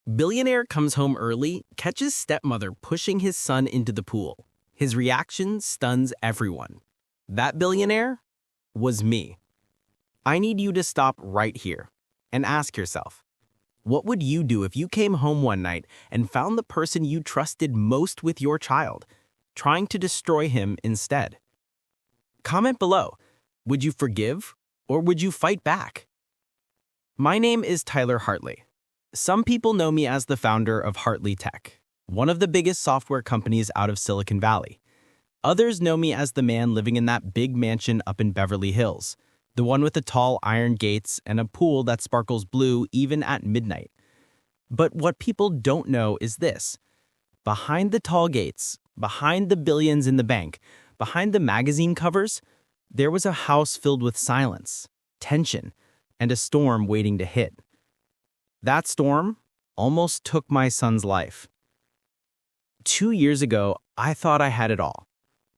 Billionaire comes home early, catches stepmother pushing his son into the pool. His reaction stuns everyone. That billionaire was me. I need you to stop right here and ask yourself, what would you do if you came home one night and found the person you trusted most with your child, trying to destroy him instead? Comment below. Would you forgive or would you fight back? My name is Tyler Hartley. Some people know me as the founder of Hartley Tech, one of the biggest software companies out of Silicon Valley. Others know me as the man living in that big mansion up in Beverly Hills, the one with the tall iron gates and a pool that sparkles blue even at midnight. But what people don't know is this. Behind the tall gates, behind the billions in the bank, behind the magazine covers, there was a house filled with silence, tension, and a storm waiting to hit. That storm almost took my son's life. 2 years ago, I thought I had it all.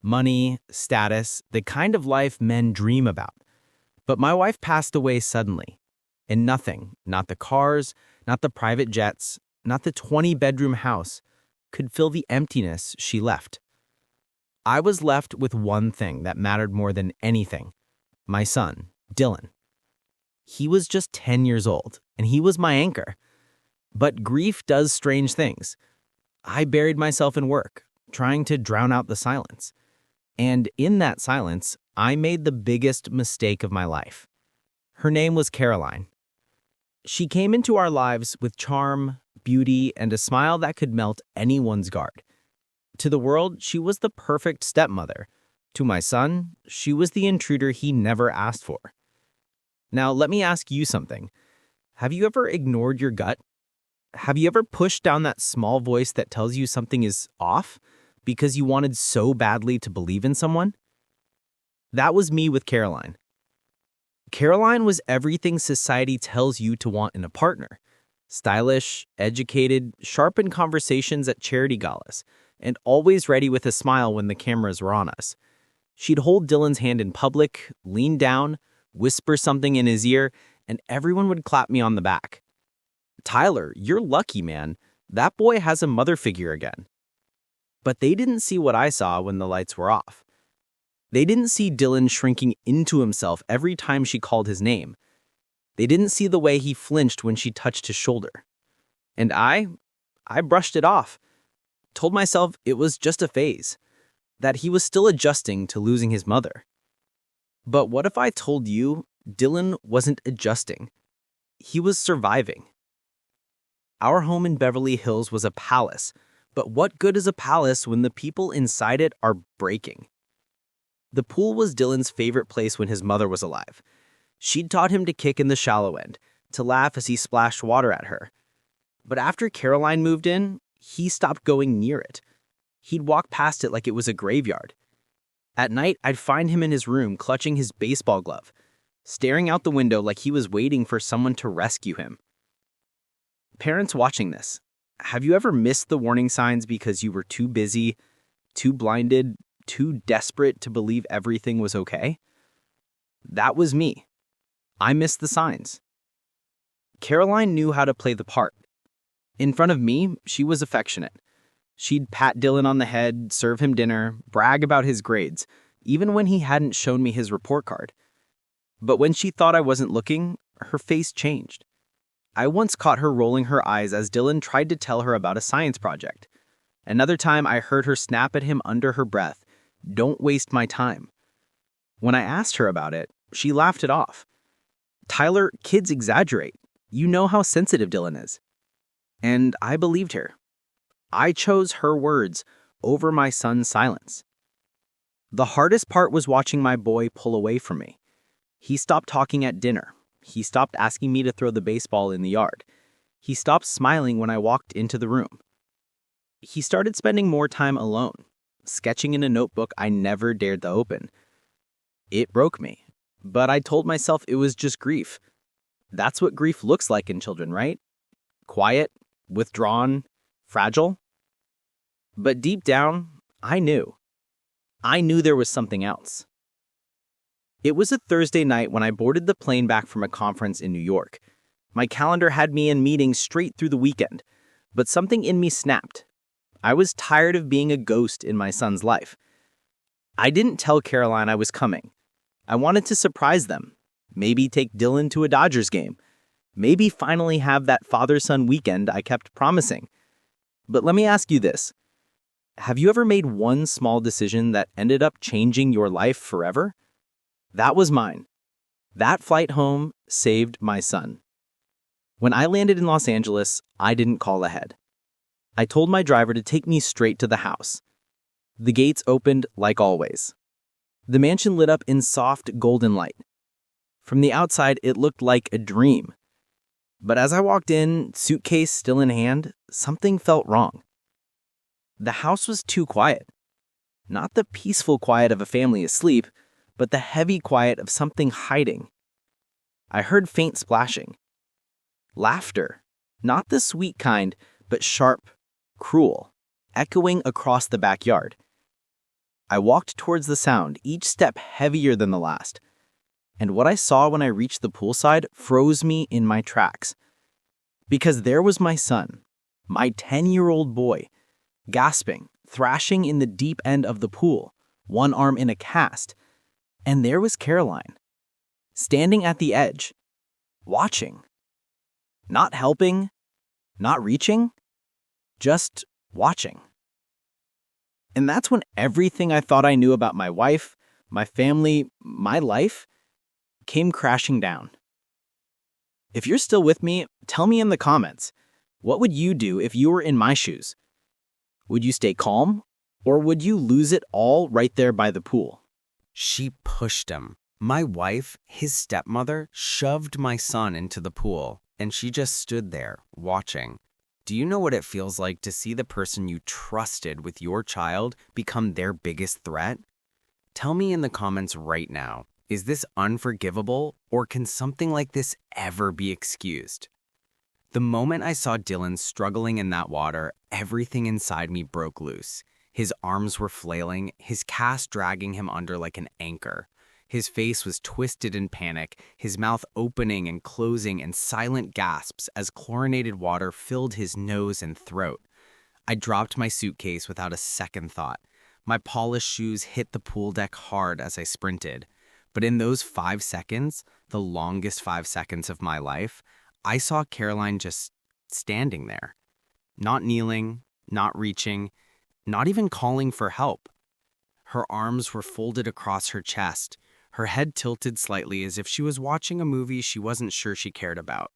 Money, status, the kind of life men dream about. But my wife passed away suddenly. And nothing, not the cars, not the private jets, not the 20-bedroom house, could fill the emptiness she left. I was left with one thing that mattered more than anything. My son, Dylan. He was just 10 years old, and he was my anchor. But grief does strange things. I buried myself in work, trying to drown out the silence. And in that silence, I made the biggest mistake of my life. Her name was Caroline. She came into our lives with charm, beauty, and a smile that could melt anyone's guard. To the world, she was the perfect stepmother. To my son, she was the intruder he never asked for. Now, let me ask you something. Have you ever ignored your gut? Have you ever pushed down that small voice that tells you something is off because you wanted so badly to believe in someone? That was me with Caroline. Caroline was everything society tells you to want in a partner. Stylish, educated, sharp in conversations at charity galas, and always ready with a smile when the cameras were on us. She'd hold Dylan's hand in public, lean down, whisper something in his ear, and everyone would clap me on the back. Tyler, you're lucky, man. That boy has a mother figure again. But they didn't see what I saw when the lights were off. They didn't see Dylan shrinking into himself every time she called his name. They didn't see the way he flinched when she touched his shoulder. And I brushed it off. Told myself it was just a phase, that he was still adjusting to losing his mother. But what if I told you Dylan wasn't adjusting? He was surviving. Our home in Beverly Hills was a palace, but what good is a palace when the people inside it are breaking? The pool was Dylan's favorite place when his mother was alive. She'd taught him to kick in the shallow end, to laugh as he splashed water at her. But after Caroline moved in, he stopped going near it. He'd walk past it like it was a graveyard. At night, I'd find him in his room clutching his baseball glove, staring out the window like he was waiting for someone to rescue him. Parents watching this, have you ever missed the warning signs because you were too busy, too blinded, too desperate to believe everything was okay? That was me. I missed the signs. Caroline knew how to play the part. In front of me, she was affectionate. She'd pat Dylan on the head, serve him dinner, brag about his grades, even when he hadn't shown me his report card. But when she thought I wasn't looking, her face changed. I once caught her rolling her eyes as Dylan tried to tell her about a science project. Another time I heard her snap at him under her breath, "Don't waste my time." When I asked her about it, she laughed it off. "Tyler, kids exaggerate. You know how sensitive Dylan is." And I believed her. I chose her words over my son's silence. The hardest part was watching my boy pull away from me. He stopped talking at dinner. He stopped asking me to throw the baseball in the yard. He stopped smiling when I walked into the room. He started spending more time alone, sketching in a notebook I never dared to open. It broke me, but I told myself it was just grief. That's what grief looks like in children, right? Quiet, withdrawn, fragile. But deep down, I knew. I knew there was something else. It was a Thursday night when I boarded the plane back from a conference in New York. My calendar had me in meetings straight through the weekend, but something in me snapped. I was tired of being a ghost in my son's life. I didn't tell Caroline I was coming. I wanted to surprise them. Maybe take Dylan to a Dodgers game. Maybe finally have that father-son weekend I kept promising. But let me ask you this. Have you ever made one small decision that ended up changing your life forever? That was mine. That flight home saved my son. When I landed in Los Angeles, I didn't call ahead. I told my driver to take me straight to the house. The gates opened like always. The mansion lit up in soft golden light. From the outside, it looked like a dream. But as I walked in, suitcase still in hand, something felt wrong. The house was too quiet. Not the peaceful quiet of a family asleep, but the heavy quiet of something hiding. I heard faint splashing. Laughter, not the sweet kind, but sharp, cruel, echoing across the backyard. I walked towards the sound, each step heavier than the last. And what I saw when I reached the poolside froze me in my tracks. Because there was my son, my 10-year-old boy, gasping, thrashing in the deep end of the pool, one arm in a cast. And there was Caroline, standing at the edge, watching. Not helping, not reaching, just watching. And that's when everything I thought I knew about my wife, my family, my life, came crashing down. If you're still with me, tell me in the comments, what would you do if you were in my shoes? Would you stay calm, or would you lose it all right there by the pool? She pushed him. My wife, his stepmother, shoved my son into the pool, and she just stood there, watching. Do you know what it feels like to see the person you trusted with your child become their biggest threat? Tell me in the comments right now, is this unforgivable, or can something like this ever be excused? The moment I saw Dylan struggling in that water, everything inside me broke loose. His arms were flailing, his cast dragging him under like an anchor. His face was twisted in panic, his mouth opening and closing in silent gasps as chlorinated water filled his nose and throat. I dropped my suitcase without a second thought. My polished shoes hit the pool deck hard as I sprinted. But in those 5 seconds, the longest 5 seconds of my life, I saw Caroline just standing there. Not kneeling, not reaching, not even calling for help. Her arms were folded across her chest, her head tilted slightly as if she was watching a movie she wasn't sure she cared about.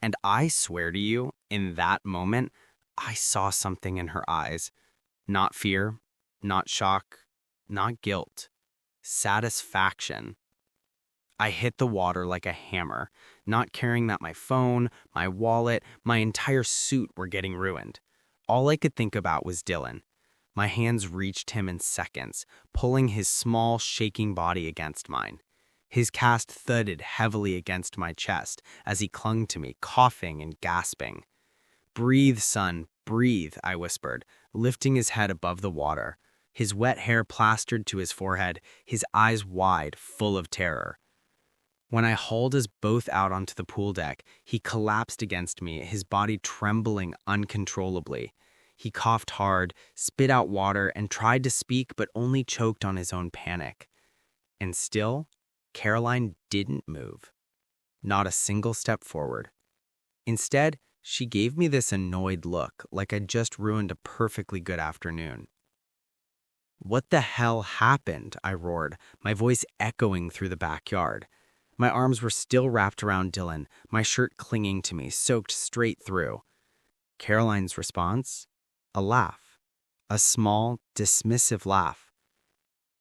And I swear to you, in that moment, I saw something in her eyes. Not fear, not shock, not guilt. Satisfaction. I hit the water like a hammer, not caring that my phone, my wallet, my entire suit were getting ruined. All I could think about was Dylan. My hands reached him in seconds, pulling his small, shaking body against mine. His cast thudded heavily against my chest as he clung to me, coughing and gasping. "Breathe, son, breathe," I whispered, lifting his head above the water. His wet hair plastered to his forehead, his eyes wide, full of terror. When I hauled us both out onto the pool deck, he collapsed against me, his body trembling uncontrollably. He coughed hard, spit out water, and tried to speak but only choked on his own panic. And still, Caroline didn't move. Not a single step forward. Instead, she gave me this annoyed look, like I'd just ruined a perfectly good afternoon. "What the hell happened?" I roared, my voice echoing through the backyard. My arms were still wrapped around Dylan, my shirt clinging to me, soaked straight through. Caroline's response? A laugh. A small, dismissive laugh.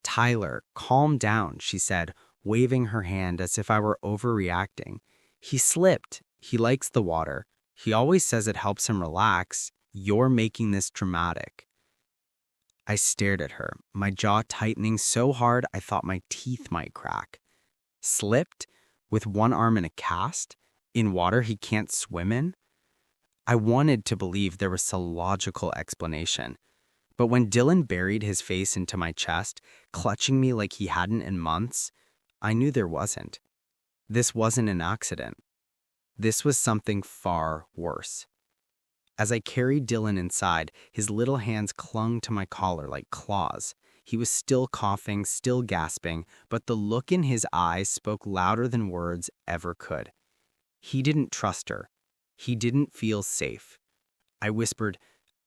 "Tyler, calm down," she said, waving her hand as if I were overreacting. "He slipped. He likes the water. He always says it helps him relax. You're making this dramatic." I stared at her, my jaw tightening so hard I thought my teeth might crack. Slipped? With one arm in a cast? In water he can't swim in? I wanted to believe there was some logical explanation. But when Dylan buried his face into my chest, clutching me like he hadn't in months, I knew there wasn't. This wasn't an accident. This was something far worse. As I carried Dylan inside, his little hands clung to my collar like claws. He was still coughing, still gasping, but the look in his eyes spoke louder than words ever could. He didn't trust her. He didn't feel safe. I whispered,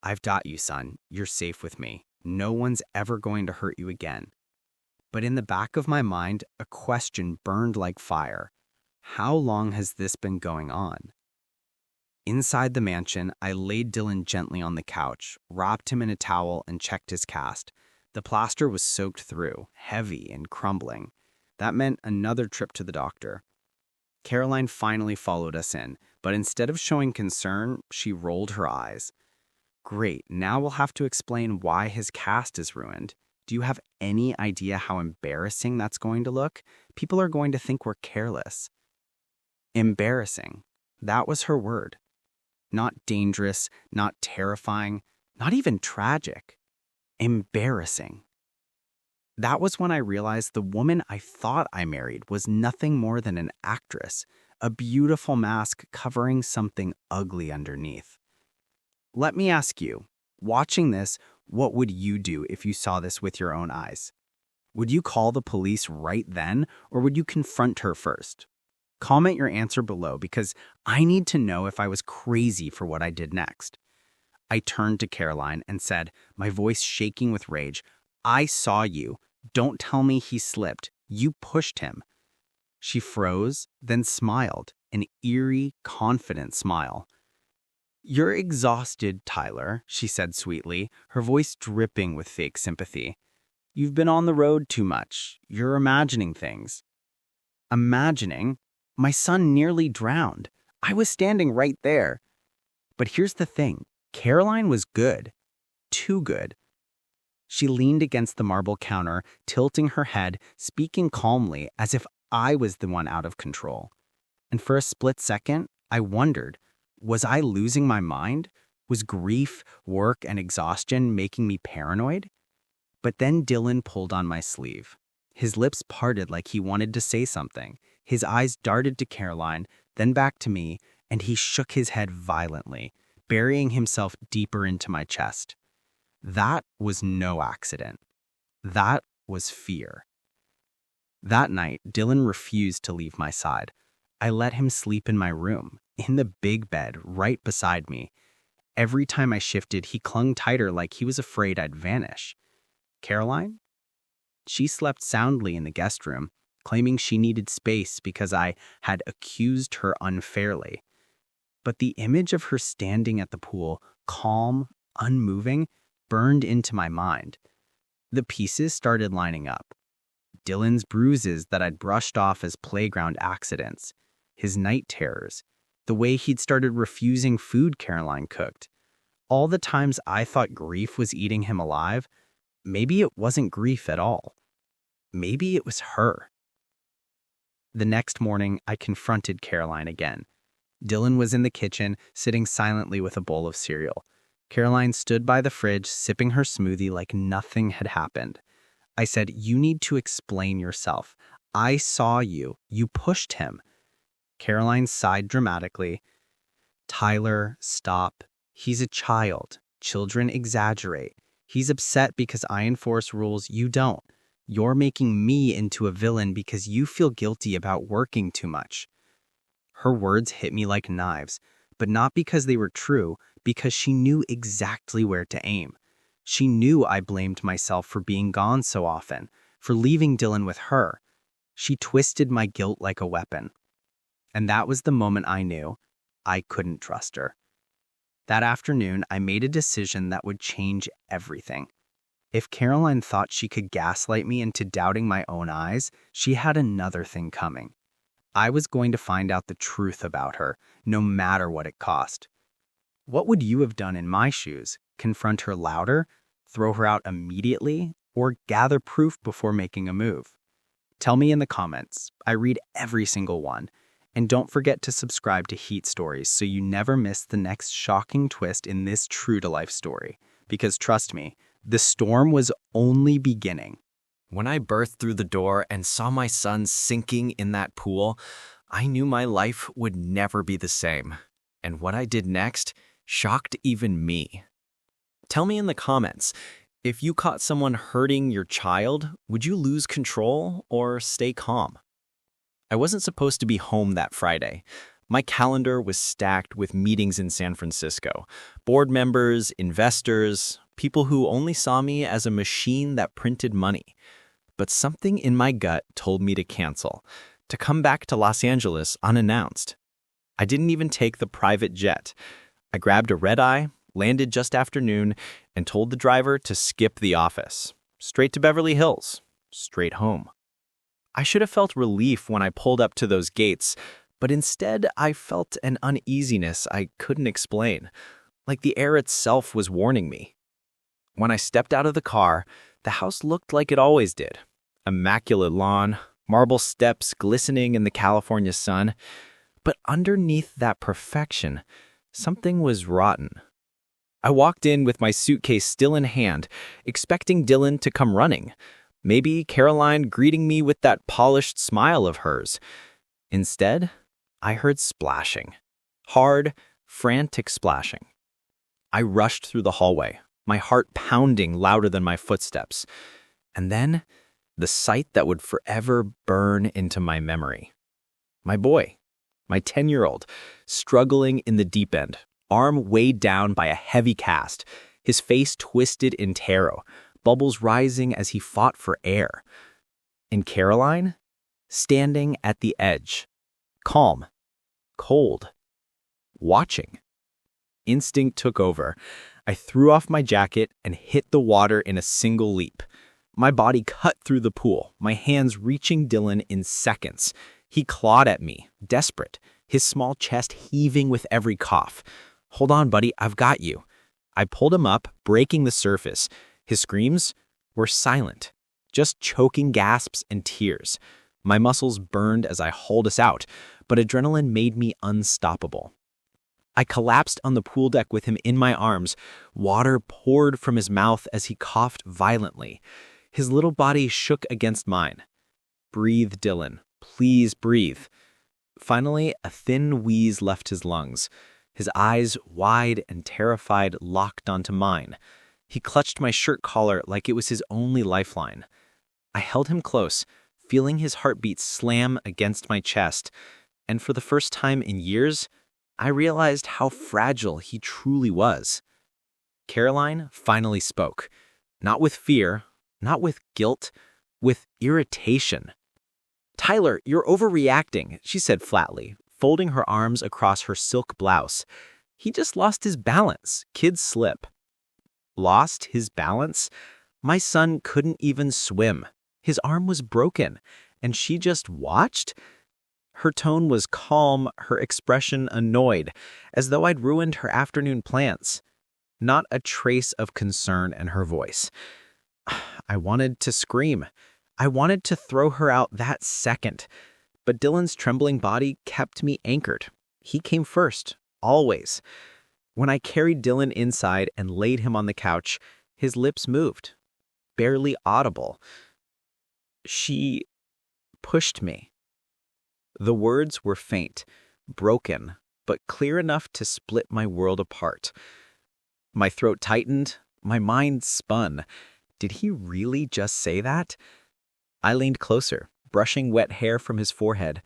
"I've got you, son. You're safe with me. No one's ever going to hurt you again." But in the back of my mind, a question burned like fire. How long has this been going on? Inside the mansion, I laid Dylan gently on the couch, wrapped him in a towel, and checked his cast. The plaster was soaked through, heavy and crumbling. That meant another trip to the doctor. Caroline finally followed us in, but instead of showing concern, she rolled her eyes. "Great, now we'll have to explain why his cast is ruined. Do you have any idea how embarrassing that's going to look? People are going to think we're careless." Embarrassing. That was her word. Not dangerous, not terrifying, not even tragic. Embarrassing. That was when I realized the woman I thought I married was nothing more than an actress, a beautiful mask covering something ugly underneath. Let me ask you, watching this, what would you do if you saw this with your own eyes? Would you call the police right then, or would you confront her first? Comment your answer below because I need to know if I was crazy for what I did next. I turned to Caroline and said, my voice shaking with rage, "I saw you. Don't tell me he slipped. You pushed him." She froze, then smiled, an eerie, confident smile. "You're exhausted, Tyler," she said sweetly, her voice dripping with fake sympathy. "You've been on the road too much. You're imagining things." Imagining? My son nearly drowned. I was standing right there. But here's the thing. Caroline was good. Too good. She leaned against the marble counter, tilting her head, speaking calmly as if I was the one out of control. And for a split second, I wondered, was I losing my mind? Was grief, work, and exhaustion making me paranoid? But then Dylan pulled on my sleeve. His lips parted like he wanted to say something. His eyes darted to Caroline, then back to me, and he shook his head violently, burying himself deeper into my chest. That was no accident. That was fear. That night, Dylan refused to leave my side. I let him sleep in my room, in the big bed right beside me. Every time I shifted, he clung tighter like he was afraid I'd vanish. Caroline? She slept soundly in the guest room, claiming she needed space because I had accused her unfairly. But the image of her standing at the pool, calm, unmoving, burned into my mind. The pieces started lining up. Dylan's bruises that I'd brushed off as playground accidents, his night terrors, the way he'd started refusing food Caroline cooked. All the times I thought grief was eating him alive, maybe it wasn't grief at all. Maybe it was her. The next morning, I confronted Caroline again. Dylan was in the kitchen, sitting silently with a bowl of cereal. Caroline stood by the fridge, sipping her smoothie like nothing had happened. I said, "You need to explain yourself. I saw you. You pushed him." Caroline sighed dramatically. "Tyler, stop. He's a child. Children exaggerate. He's upset because I enforce rules you don't. You're making me into a villain because you feel guilty about working too much." Her words hit me like knives, but not because they were true, because she knew exactly where to aim. She knew I blamed myself for being gone so often, for leaving Dylan with her. She twisted my guilt like a weapon. And that was the moment I knew I couldn't trust her. That afternoon, I made a decision that would change everything. If Caroline thought she could gaslight me into doubting my own eyes, she had another thing coming. I was going to find out the truth about her, no matter what it cost. What would you have done in my shoes? Confront her louder, throw her out immediately, or gather proof before making a move? Tell me in the comments. I read every single one. And don't forget to subscribe to Heat Stories so you never miss the next shocking twist in this true-to-life story. Because trust me, the storm was only beginning. When I birthed through the door and saw my son sinking in that pool, I knew my life would never be the same, and what I did next shocked even me. Tell me in the comments, if you caught someone hurting your child, would you lose control or stay calm? I wasn't supposed to be home that Friday. My calendar was stacked with meetings in San Francisco, board members, investors, people who only saw me as a machine that printed money. But something in my gut told me to cancel, to come back to Los Angeles unannounced. I didn't even take the private jet. I grabbed a red-eye, landed just after noon, and told the driver to skip the office. Straight to Beverly Hills, straight home. I should have felt relief when I pulled up to those gates, but instead I felt an uneasiness I couldn't explain, like the air itself was warning me. When I stepped out of the car, the house looked like it always did. Immaculate lawn, marble steps glistening in the California sun. But underneath that perfection, something was rotten. I walked in with my suitcase still in hand, expecting Dylan to come running. Maybe Caroline greeting me with that polished smile of hers. Instead, I heard splashing. Hard, frantic splashing. I rushed through the hallway, my heart pounding louder than my footsteps. And then, the sight that would forever burn into my memory. My boy, my 10-year-old, struggling in the deep end, arm weighed down by a heavy cast, his face twisted in terror, bubbles rising as he fought for air. And Caroline, standing at the edge, calm, cold, watching. Instinct took over. I threw off my jacket and hit the water in a single leap. My body cut through the pool, my hands reaching Dylan in seconds. He clawed at me, desperate, his small chest heaving with every cough. "Hold on, buddy, I've got you." I pulled him up, breaking the surface. His screams were silent, just choking gasps and tears. My muscles burned as I hauled us out, but adrenaline made me unstoppable. I collapsed on the pool deck with him in my arms. Water poured from his mouth as he coughed violently. His little body shook against mine. "Breathe, Dylan. Please breathe." Finally, a thin wheeze left his lungs. His eyes, wide and terrified, locked onto mine. He clutched my shirt collar like it was his only lifeline. I held him close, feeling his heartbeat slam against my chest, and for the first time in years, I realized how fragile he truly was. Caroline finally spoke, not with fear, not with guilt, with irritation. "Tyler, you're overreacting," she said flatly, folding her arms across her silk blouse. "He just lost his balance. Kids slip." Lost his balance? My son couldn't even swim. His arm was broken, and she just watched? Her tone was calm, her expression annoyed, as though I'd ruined her afternoon plans. Not a trace of concern in her voice. I wanted to scream. I wanted to throw her out that second. But Dylan's trembling body kept me anchored. He came first, always. When I carried Dylan inside and laid him on the couch, his lips moved, barely audible. She pushed me. The words were faint, broken, but clear enough to split my world apart. My throat tightened, my mind spun. Did he really just say that? I leaned closer, brushing wet hair from his forehead.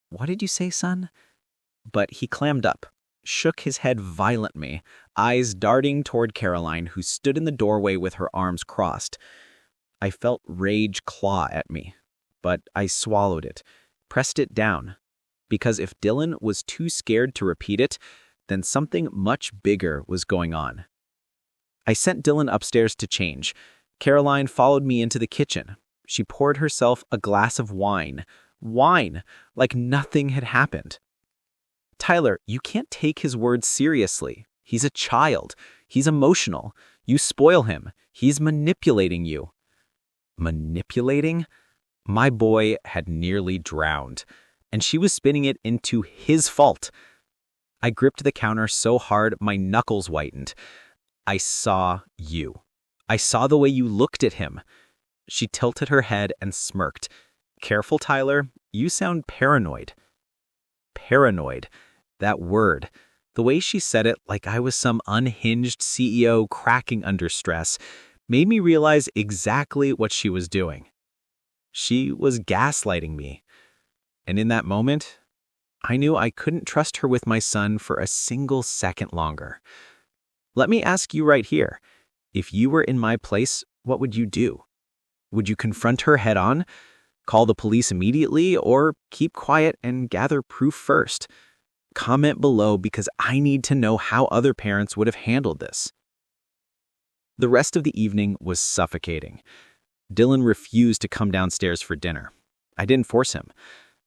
"What did you say, son?" But he clammed up, shook his head violently, eyes darting toward Caroline, who stood in the doorway with her arms crossed. I felt rage claw at me, but I swallowed it, pressed it down, because if Dylan was too scared to repeat it, then something much bigger was going on. I sent Dylan upstairs to change. Caroline followed me into the kitchen. She poured herself a glass of wine. Wine, like nothing had happened. "Tyler, you can't take his words seriously. He's a child. He's emotional. You spoil him. He's manipulating you." Manipulating? My boy had nearly drowned, and she was spinning it into his fault. I gripped the counter so hard my knuckles whitened. "I saw you. I saw the way you looked at him." She tilted her head and smirked. "Careful, Tyler. You sound paranoid." Paranoid. That word. The way she said it like I was some unhinged CEO cracking under stress made me realize exactly what she was doing. She was gaslighting me. And in that moment, I knew I couldn't trust her with my son for a single second longer. Let me ask you right here, if you were in my place, what would you do? Would you confront her head on, call the police immediately, or keep quiet and gather proof first? Comment below because I need to know how other parents would have handled this. The rest of the evening was suffocating. Dylan refused to come downstairs for dinner. I didn't force him.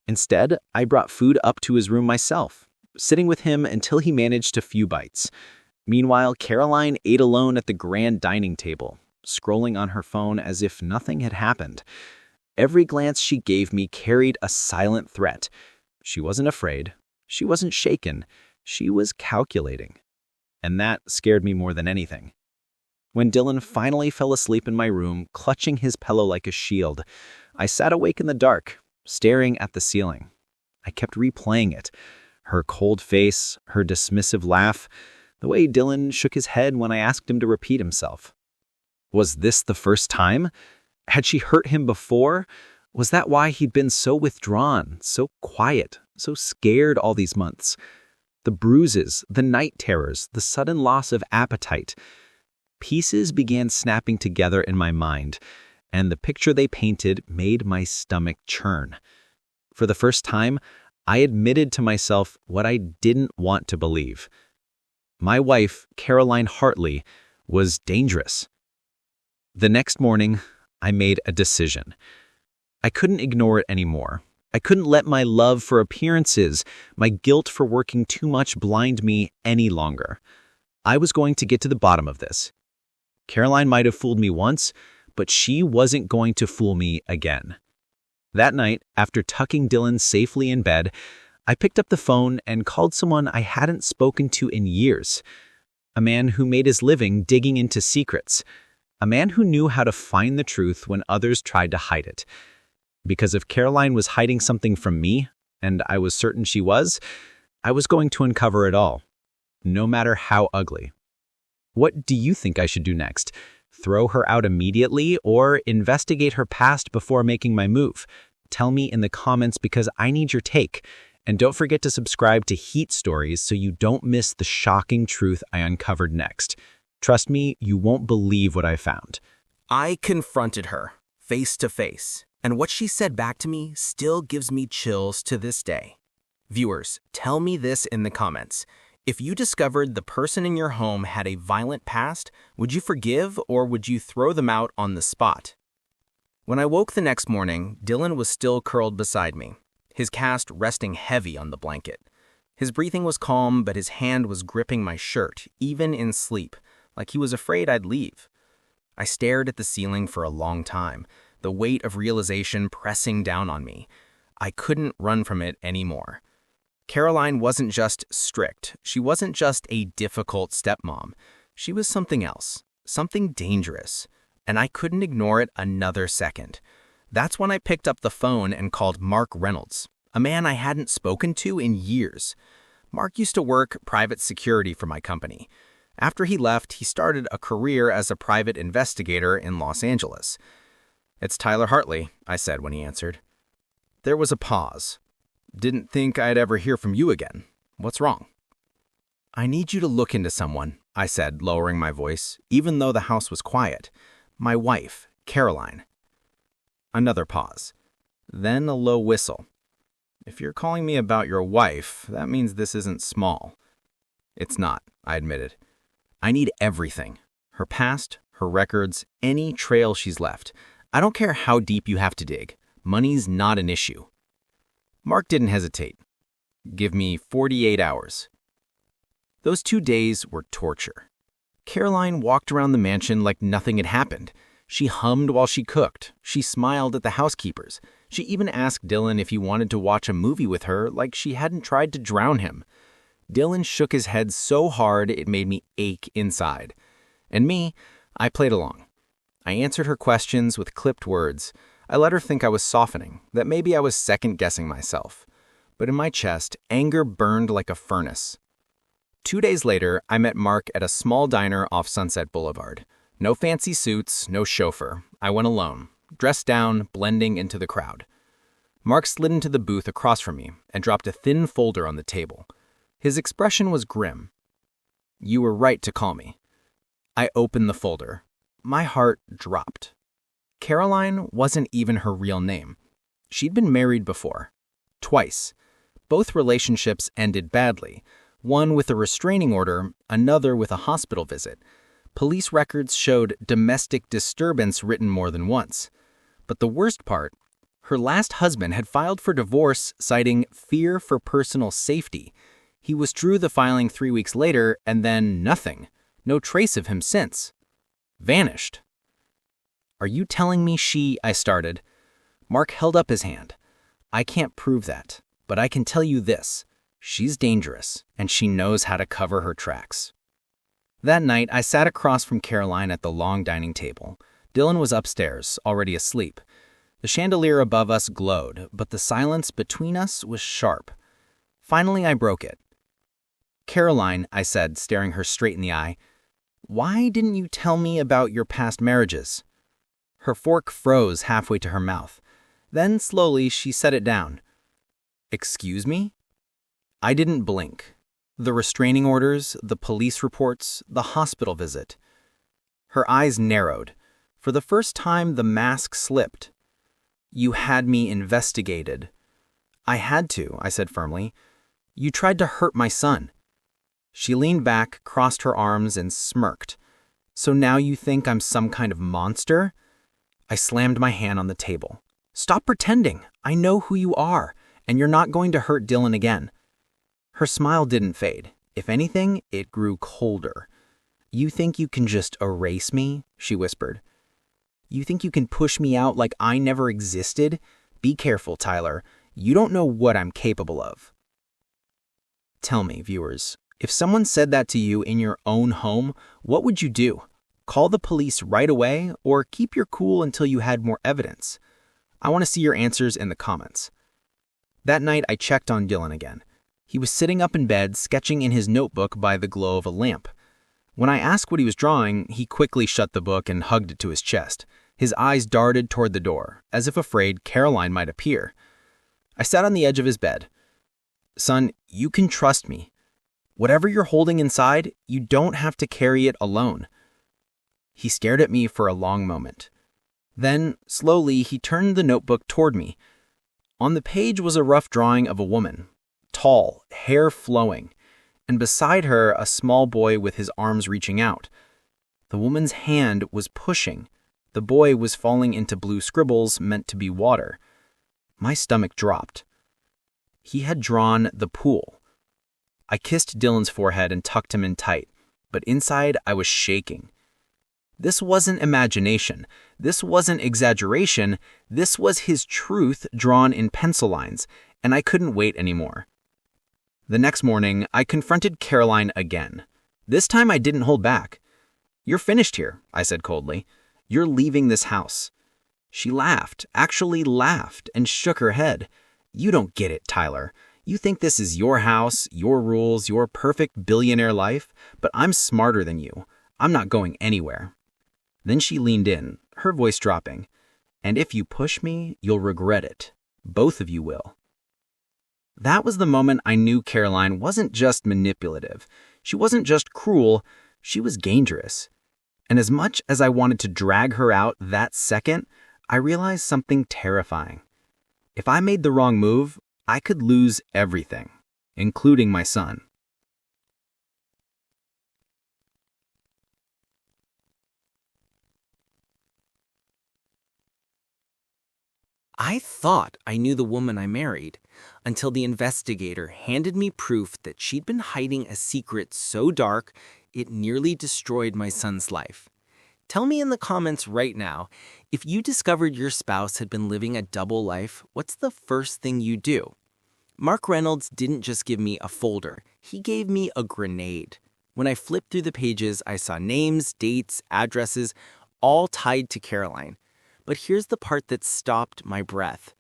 Instead, I brought food up to his room myself, sitting with him until he managed a few bites. Meanwhile, Caroline ate alone at the grand dining table, scrolling on her phone as if nothing had happened. Every glance she gave me carried a silent threat. She wasn't afraid. She wasn't shaken. She was calculating. And that scared me more than anything. When Dylan finally fell asleep in my room, clutching his pillow like a shield, I sat awake in the dark, staring at the ceiling. I kept replaying it. Her cold face, her dismissive laugh, the way Dylan shook his head when I asked him to repeat himself. Was this the first time? Had she hurt him before? Was that why he'd been so withdrawn, so quiet, so scared all these months? The bruises, the night terrors, the sudden loss of appetite. Pieces began snapping together in my mind, and the picture they painted made my stomach churn. For the first time, I admitted to myself what I didn't want to believe. My wife, Caroline Hartley, was dangerous. The next morning, I made a decision. I couldn't ignore it anymore. I couldn't let my love for appearances, my guilt for working too much blind me any longer. I was going to get to the bottom of this. Caroline might have fooled me once, but she wasn't going to fool me again. That night, after tucking Dylan safely in bed, I picked up the phone and called someone I hadn't spoken to in years. A man who made his living digging into secrets. A man who knew how to find the truth when others tried to hide it. Because if Caroline was hiding something from me, and I was certain she was going to uncover it all, no matter how ugly. What do you think I should do next? Throw her out immediately or investigate her past before making my move? Tell me in the comments because I need your take. And don't forget to subscribe to Heat Stories so you don't miss the shocking truth I uncovered next. Trust me, you won't believe what I found. I confronted her, face to face, and what she said back to me still gives me chills to this day. Viewers, tell me this in the comments. If you discovered the person in your home had a violent past, would you forgive or would you throw them out on the spot? When I woke the next morning, Dylan was still curled beside me, his cast resting heavy on the blanket. His breathing was calm, but his hand was gripping my shirt, even in sleep, like he was afraid I'd leave. I stared at the ceiling for a long time, the weight of realization pressing down on me. I couldn't run from it anymore. Caroline wasn't just strict. She wasn't just a difficult stepmom. She was something else, something dangerous, and I couldn't ignore it another second. That's when I picked up the phone and called Mark Reynolds, a man I hadn't spoken to in years. Mark used to work private security for my company. After he left, he started a career as a private investigator in Los Angeles. "It's Tyler Hartley," I said when he answered. There was a pause. "Didn't think I'd ever hear from you again. What's wrong?" "I need you to look into someone," I said, lowering my voice, even though the house was quiet. "My wife, Caroline." Another pause. Then a low whistle. "If you're calling me about your wife, that means this isn't small." "It's not," I admitted. "I need everything. Her past, her records, any trail she's left. I don't care how deep you have to dig. Money's not an issue." Mark didn't hesitate. "Give me 48 hours. Those 2 days were torture. Caroline walked around the mansion like nothing had happened. She hummed while she cooked. She smiled at the housekeepers. She even asked Dylan if he wanted to watch a movie with her like she hadn't tried to drown him. Dylan shook his head so hard it made me ache inside. And me, I played along. I answered her questions with clipped words. I let her think I was softening, that maybe I was second-guessing myself. but in my chest, anger burned like a furnace. 2 days later, I met Mark at a small diner off Sunset Boulevard. No fancy suits, no chauffeur. I went alone, dressed down, blending into the crowd. Mark slid into the booth across from me and dropped a thin folder on the table. His expression was grim. "You were right to call me." I opened the folder. My heart dropped. Caroline wasn't even her real name. She'd been married before. Twice. Both relationships ended badly. One with a restraining order, another with a hospital visit. Police records showed domestic disturbance written more than once. But the worst part, her last husband had filed for divorce citing fear for personal safety. He withdrew the filing 3 weeks later, and then nothing. No trace of him since. Vanished. "Are you telling me she—" I started. Mark held up his hand. "I can't prove that, but I can tell you this. She's dangerous, and she knows how to cover her tracks." That night, I sat across from Caroline at the long dining table. Dylan was upstairs, already asleep. The chandelier above us glowed, but the silence between us was sharp. Finally, I broke it. "Caroline," I said, staring her straight in the eye, "why didn't you tell me about your past marriages?" Her fork froze halfway to her mouth. Then, slowly, she set it down. "Excuse me?" I didn't blink. The restraining orders, the police reports, the hospital visit. Her eyes narrowed. For the first time, the mask slipped. "You had me investigated." "I had to," I said firmly. "You tried to hurt my son." She leaned back, crossed her arms, and smirked. "So now you think I'm some kind of monster?" I slammed my hand on the table. "Stop pretending. I know who you are, and you're not going to hurt Dylan again." Her smile didn't fade. If anything, it grew colder. "You think you can just erase me?" she whispered. "You think you can push me out like I never existed? Be careful, Tyler. You don't know what I'm capable of." Tell me, viewers, if someone said that to you in your own home, what would you do? Call the police right away or keep your cool until you had more evidence? I want to see your answers in the comments. That night, I checked on Dylan again. He was sitting up in bed, sketching in his notebook by the glow of a lamp. When I asked what he was drawing, he quickly shut the book and hugged it to his chest. His eyes darted toward the door, as if afraid Caroline might appear. I sat on the edge of his bed. "Son, you can trust me. Whatever you're holding inside, you don't have to carry it alone." He stared at me for a long moment. Then, slowly, he turned the notebook toward me. On the page was a rough drawing of a woman. Tall, hair flowing, and beside her a small boy with his arms reaching out. The woman's hand was pushing. The boy was falling into blue scribbles meant to be water. My stomach dropped. He had drawn the pool. I kissed Dylan's forehead and tucked him in tight, but inside I was shaking. This wasn't imagination. This wasn't exaggeration. This was his truth drawn in pencil lines, and I couldn't wait anymore. The next morning, I confronted Caroline again. This time I didn't hold back. "You're finished here," I said coldly. "You're leaving this house." She laughed, actually laughed, and shook her head. "You don't get it, Tyler. You think this is your house, your rules, your perfect billionaire life, but I'm smarter than you. I'm not going anywhere." Then she leaned in, her voice dropping. "And if you push me, you'll regret it. Both of you will." That was the moment I knew Caroline wasn't just manipulative. She wasn't just cruel. She was dangerous. And as much as I wanted to drag her out that second, I realized something terrifying. If I made the wrong move, I could lose everything, including my son. I thought I knew the woman I married until the investigator handed me proof that she'd been hiding a secret so dark it nearly destroyed my son's life. Tell me in the comments right now, if you discovered your spouse had been living a double life, what's the first thing you do? Mark Reynolds didn't just give me a folder, he gave me a grenade. When I flipped through the pages, I saw names, dates, addresses, all tied to Caroline. But here's the part that stopped my breath.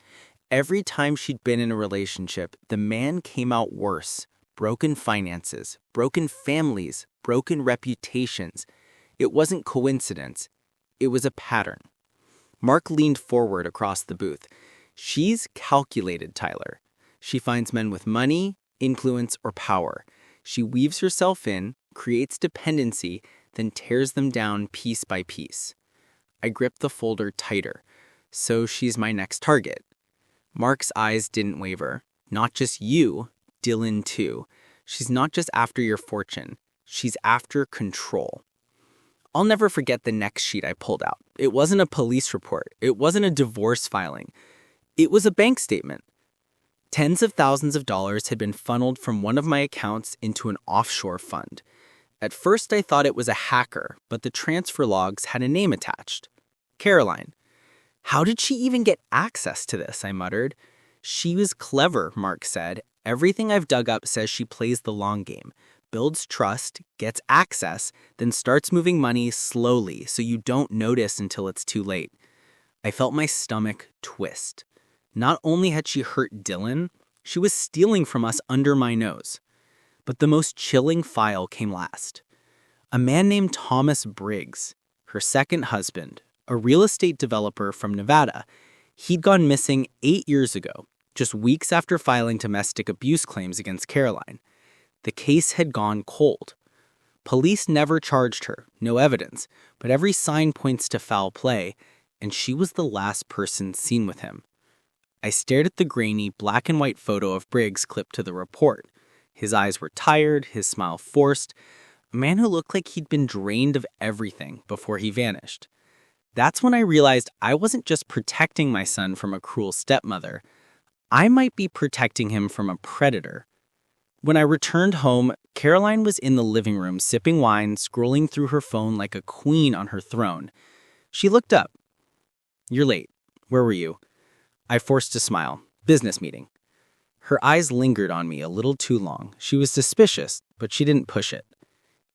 Every time she'd been in a relationship, the man came out worse. Broken finances, broken families, broken reputations. It wasn't coincidence. It was a pattern. Mark leaned forward across the booth. She's calculated, Tyler. She finds men with money, influence, or power. She weaves herself in, creates dependency, then tears them down piece by piece. I gripped the folder tighter. So she's my next target. Mark's eyes didn't waver. Not just you, Dylan too. She's not just after your fortune. She's after control. I'll never forget the next sheet I pulled out. It wasn't a police report. It wasn't a divorce filing. It was a bank statement. Tens of thousands of dollars had been funneled from one of my accounts into an offshore fund. At first, I thought it was a hacker, but the transfer logs had a name attached. Caroline. How did she even get access to this? I muttered. She was clever, Mark said. Everything I've dug up says she plays the long game, builds trust, gets access, then starts moving money slowly so you don't notice until it's too late. I felt my stomach twist. Not only had she hurt Dylan, she was stealing from us under my nose. But the most chilling file came last. A man named Thomas Briggs, her second husband, a real estate developer from Nevada. He'd gone missing 8 years ago, just weeks after filing domestic abuse claims against Caroline. The case had gone cold. Police never charged her, no evidence, but every sign points to foul play, and she was the last person seen with him. I stared at the grainy black and white photo of Briggs clipped to the report. His eyes were tired, his smile forced, a man who looked like he'd been drained of everything before he vanished. That's when I realized I wasn't just protecting my son from a cruel stepmother. I might be protecting him from a predator. When I returned home, Caroline was in the living room sipping wine, scrolling through her phone like a queen on her throne. She looked up. "You're late. Where were you?" I forced a smile. "Business meeting." Her eyes lingered on me a little too long. She was suspicious, but she didn't push it.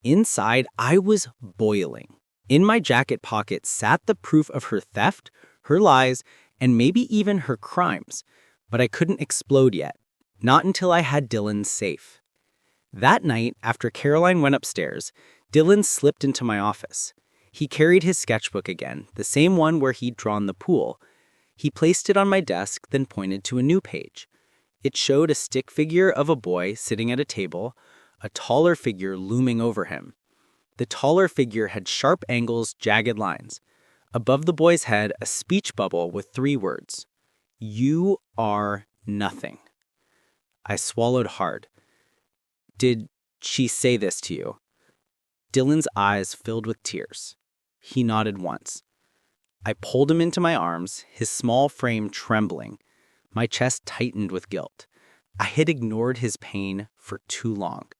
Inside, I was boiling. In my jacket pocket sat the proof of her theft, her lies, and maybe even her crimes. But I couldn't explode yet. Not until I had Dylan safe. That night, after Caroline went upstairs, Dylan slipped into my office. He carried his sketchbook again, the same one where he'd drawn the pool. He placed it on my desk, then pointed to a new page. It showed a stick figure of a boy sitting at a table, a taller figure looming over him. The taller figure had sharp angles, jagged lines. Above the boy's head, a speech bubble with 3 words. "You are nothing." I swallowed hard. "Did she say this to you?" Dylan's eyes filled with tears. He nodded once. I pulled him into my arms, his small frame trembling. My chest tightened with guilt. I had ignored his pain for too long.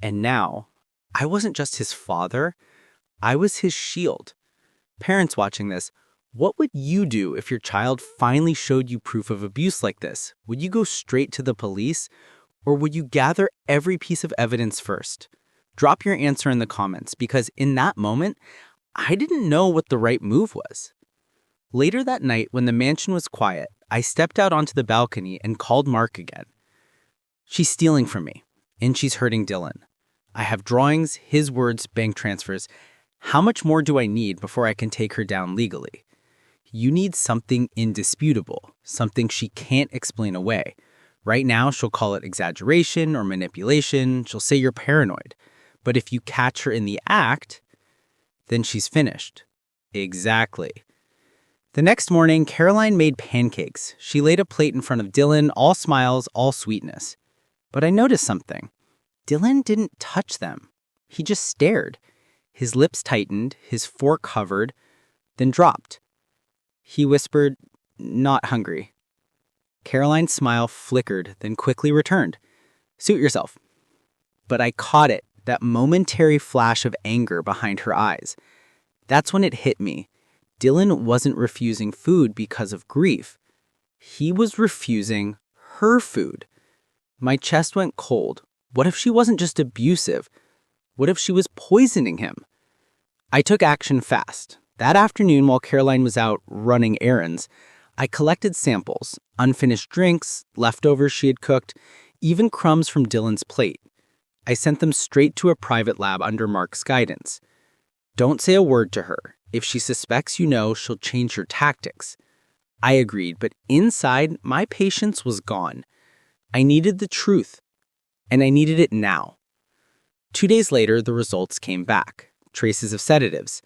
And now, I wasn't just his father, I was his shield. Parents watching this, what would you do if your child finally showed you proof of abuse like this? Would you go straight to the police, or would you gather every piece of evidence first? Drop your answer in the comments, because in that moment, I didn't know what the right move was. Later that night, when the mansion was quiet, I stepped out onto the balcony and called Mark again. "She's stealing from me, and she's hurting Dylan. I have drawings, his words, bank transfers. How much more do I need before I can take her down legally?" You need something indisputable, something she can't explain away. Right now, she'll call it exaggeration or manipulation. She'll say you're paranoid. But if you catch her in the act, then she's finished. Exactly. The next morning, Caroline made pancakes. She laid a plate in front of Dylan, all smiles, all sweetness. But I noticed something. Dylan didn't touch them. He just stared. His lips tightened, his fork hovered, then dropped. He whispered, "Not hungry." Caroline's smile flickered, then quickly returned. "Suit yourself." But I caught it, that momentary flash of anger behind her eyes. That's when it hit me. Dylan wasn't refusing food because of grief. He was refusing her food. My chest went cold. What if she wasn't just abusive? What if she was poisoning him? I took action fast. That afternoon, while Caroline was out running errands, I collected samples, unfinished drinks, leftovers she had cooked, even crumbs from Dylan's plate. I sent them straight to a private lab under Mark's guidance. Don't say a word to her. If she suspects you know, she'll change her tactics. I agreed, but inside, my patience was gone. I needed the truth, and I needed it now. 2 days later, the results came back. Traces of sedatives.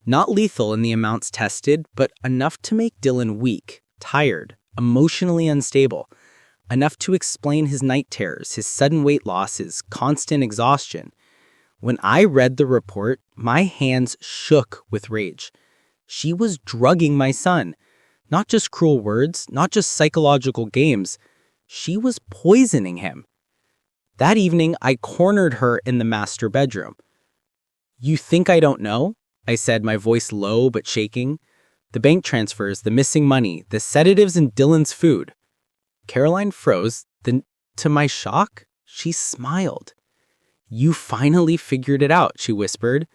Not lethal in the amounts tested, but enough to make Dylan weak, tired, emotionally unstable. Enough to explain his night terrors, his sudden weight loss, his constant exhaustion. When I read the report, my hands shook with rage. She was drugging my son. Not just cruel words, not just psychological games. She was poisoning him. That evening, I cornered her in the master bedroom. "You think I don't know?" I said, my voice low but shaking. "The bank transfers, the missing money, the sedatives in Dylan's food." Caroline froze, then, to my shock, she smiled. "You finally figured it out," she whispered.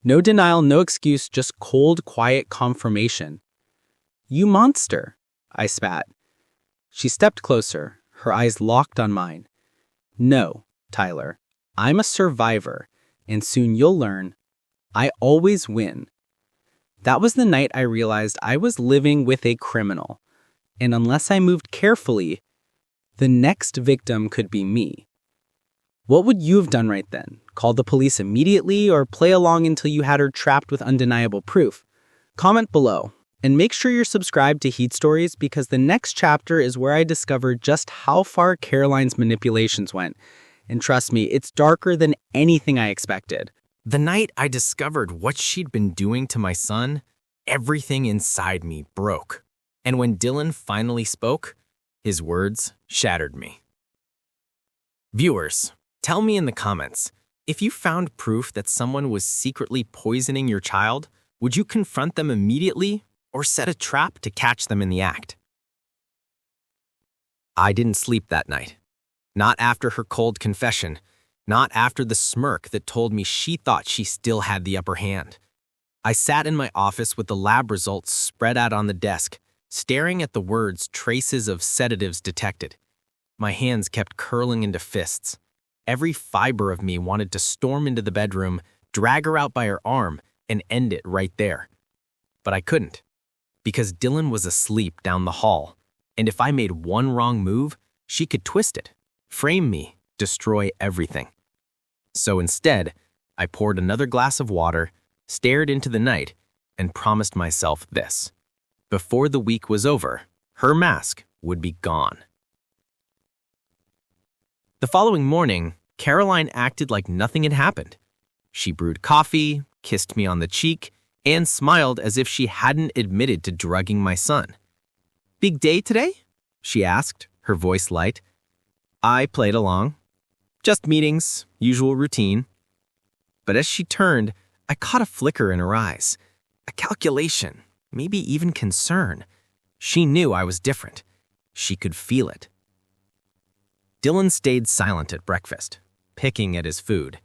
No denial, no excuse, just cold, quiet confirmation. "You monster," I spat. She stepped closer, her eyes locked on mine. "No, Tyler, I'm a survivor, and soon you'll learn. I always win." That was the night I realized I was living with a criminal, and unless I moved carefully, the next victim could be me. What would you have done right then? Call the police immediately or play along until you had her trapped with undeniable proof? Comment below, and make sure you're subscribed to Heat Stories because the next chapter is where I discover just how far Caroline's manipulations went. And trust me, it's darker than anything I expected. The night I discovered what she'd been doing to my son, everything inside me broke. And when Dylan finally spoke, his words shattered me. Viewers, tell me in the comments, if you found proof that someone was secretly poisoning your child, would you confront them immediately or set a trap to catch them in the act? I didn't sleep that night. Not after her cold confession. Not after the smirk that told me she thought she still had the upper hand. I sat in my office with the lab results spread out on the desk, staring at the words "traces of sedatives detected." My hands kept curling into fists. Every fiber of me wanted to storm into the bedroom, drag her out by her arm, and end it right there. But I couldn't, because Dylan was asleep down the hall, and if I made one wrong move, she could twist it, frame me, destroy everything. So instead, I poured another glass of water, stared into the night, and promised myself this. Before the week was over, her mask would be gone. The following morning, Caroline acted like nothing had happened. She brewed coffee, kissed me on the cheek, and smiled as if she hadn't admitted to drugging my son. "Big day today?" she asked, her voice light. I played along. Just meetings, usual routine. But as she turned, I caught a flicker in her eyes. A calculation, maybe even concern. She knew I was different. She could feel it. Dylan stayed silent at breakfast, picking at his food.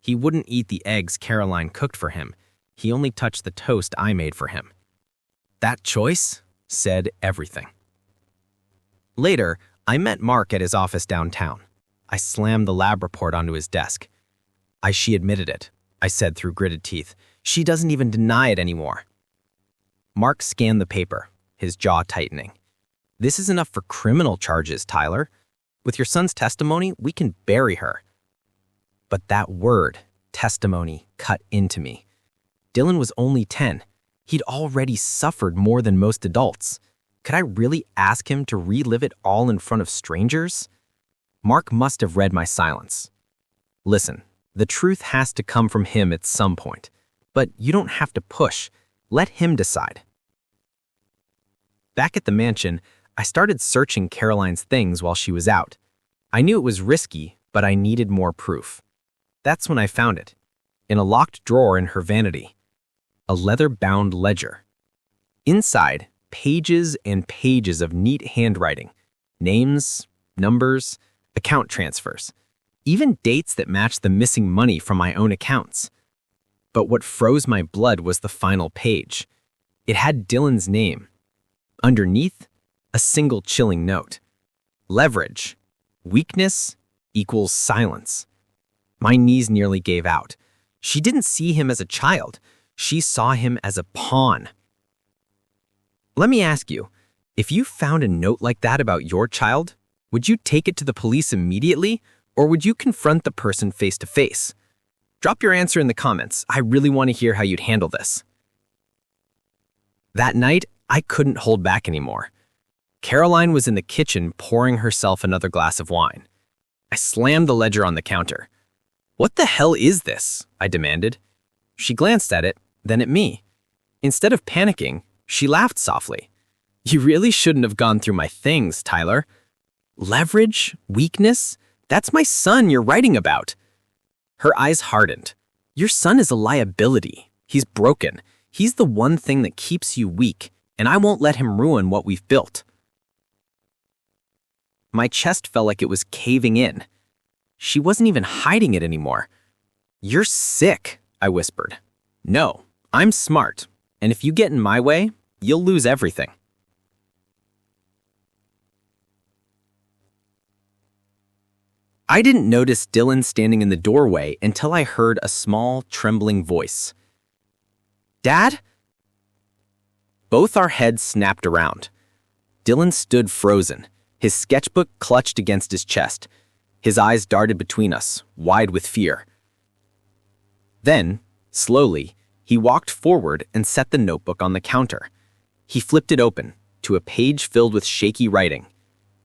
He wouldn't eat the eggs Caroline cooked for him. He only touched the toast I made for him. That choice said everything. Later, I met Mark at his office downtown. I slammed the lab report onto his desk. She admitted it, I said through gritted teeth. She doesn't even deny it anymore. Mark scanned the paper, his jaw tightening. "This is enough for criminal charges, Tyler. With your son's testimony, we can bury her." But that word, testimony, cut into me. Dylan was only 10. He'd already suffered more than most adults. Could I really ask him to relive it all in front of strangers? Mark must have read my silence. "Listen, the truth has to come from him at some point, but you don't have to push. Let him decide." Back at the mansion, I started searching Caroline's things while she was out. I knew it was risky, but I needed more proof. That's when I found it, in a locked drawer in her vanity. A leather-bound ledger. Inside, pages and pages of neat handwriting. Names, numbers, account transfers. Even dates that matched the missing money from my own accounts. But what froze my blood was the final page. It had Dylan's name. Underneath, a single chilling note. Leverage. Weakness equals silence. My knees nearly gave out. She didn't see him as a child. She saw him as a pawn. Let me ask you, if you found a note like that about your child, would you take it to the police immediately, or would you confront the person face to face? Drop your answer in the comments. I really want to hear how you'd handle this. That night, I couldn't hold back anymore. Caroline was in the kitchen pouring herself another glass of wine. I slammed the ledger on the counter. "What the hell is this?" I demanded. She glanced at it, then at me. Instead of panicking, she laughed softly. "You really shouldn't have gone through my things, Tyler. Leverage? Weakness? That's my son you're writing about." Her eyes hardened. "Your son is a liability. He's broken. He's the one thing that keeps you weak, and I won't let him ruin what we've built." My chest felt like it was caving in. She wasn't even hiding it anymore. "You're sick," I whispered. "No, I'm smart, and if you get in my way, you'll lose everything." I didn't notice Dylan standing in the doorway until I heard a small, trembling voice. "Dad?" Both our heads snapped around. Dylan stood frozen, his sketchbook clutched against his chest. His eyes darted between us, wide with fear. Then, slowly, he walked forward and set the notebook on the counter. He flipped it open to a page filled with shaky writing,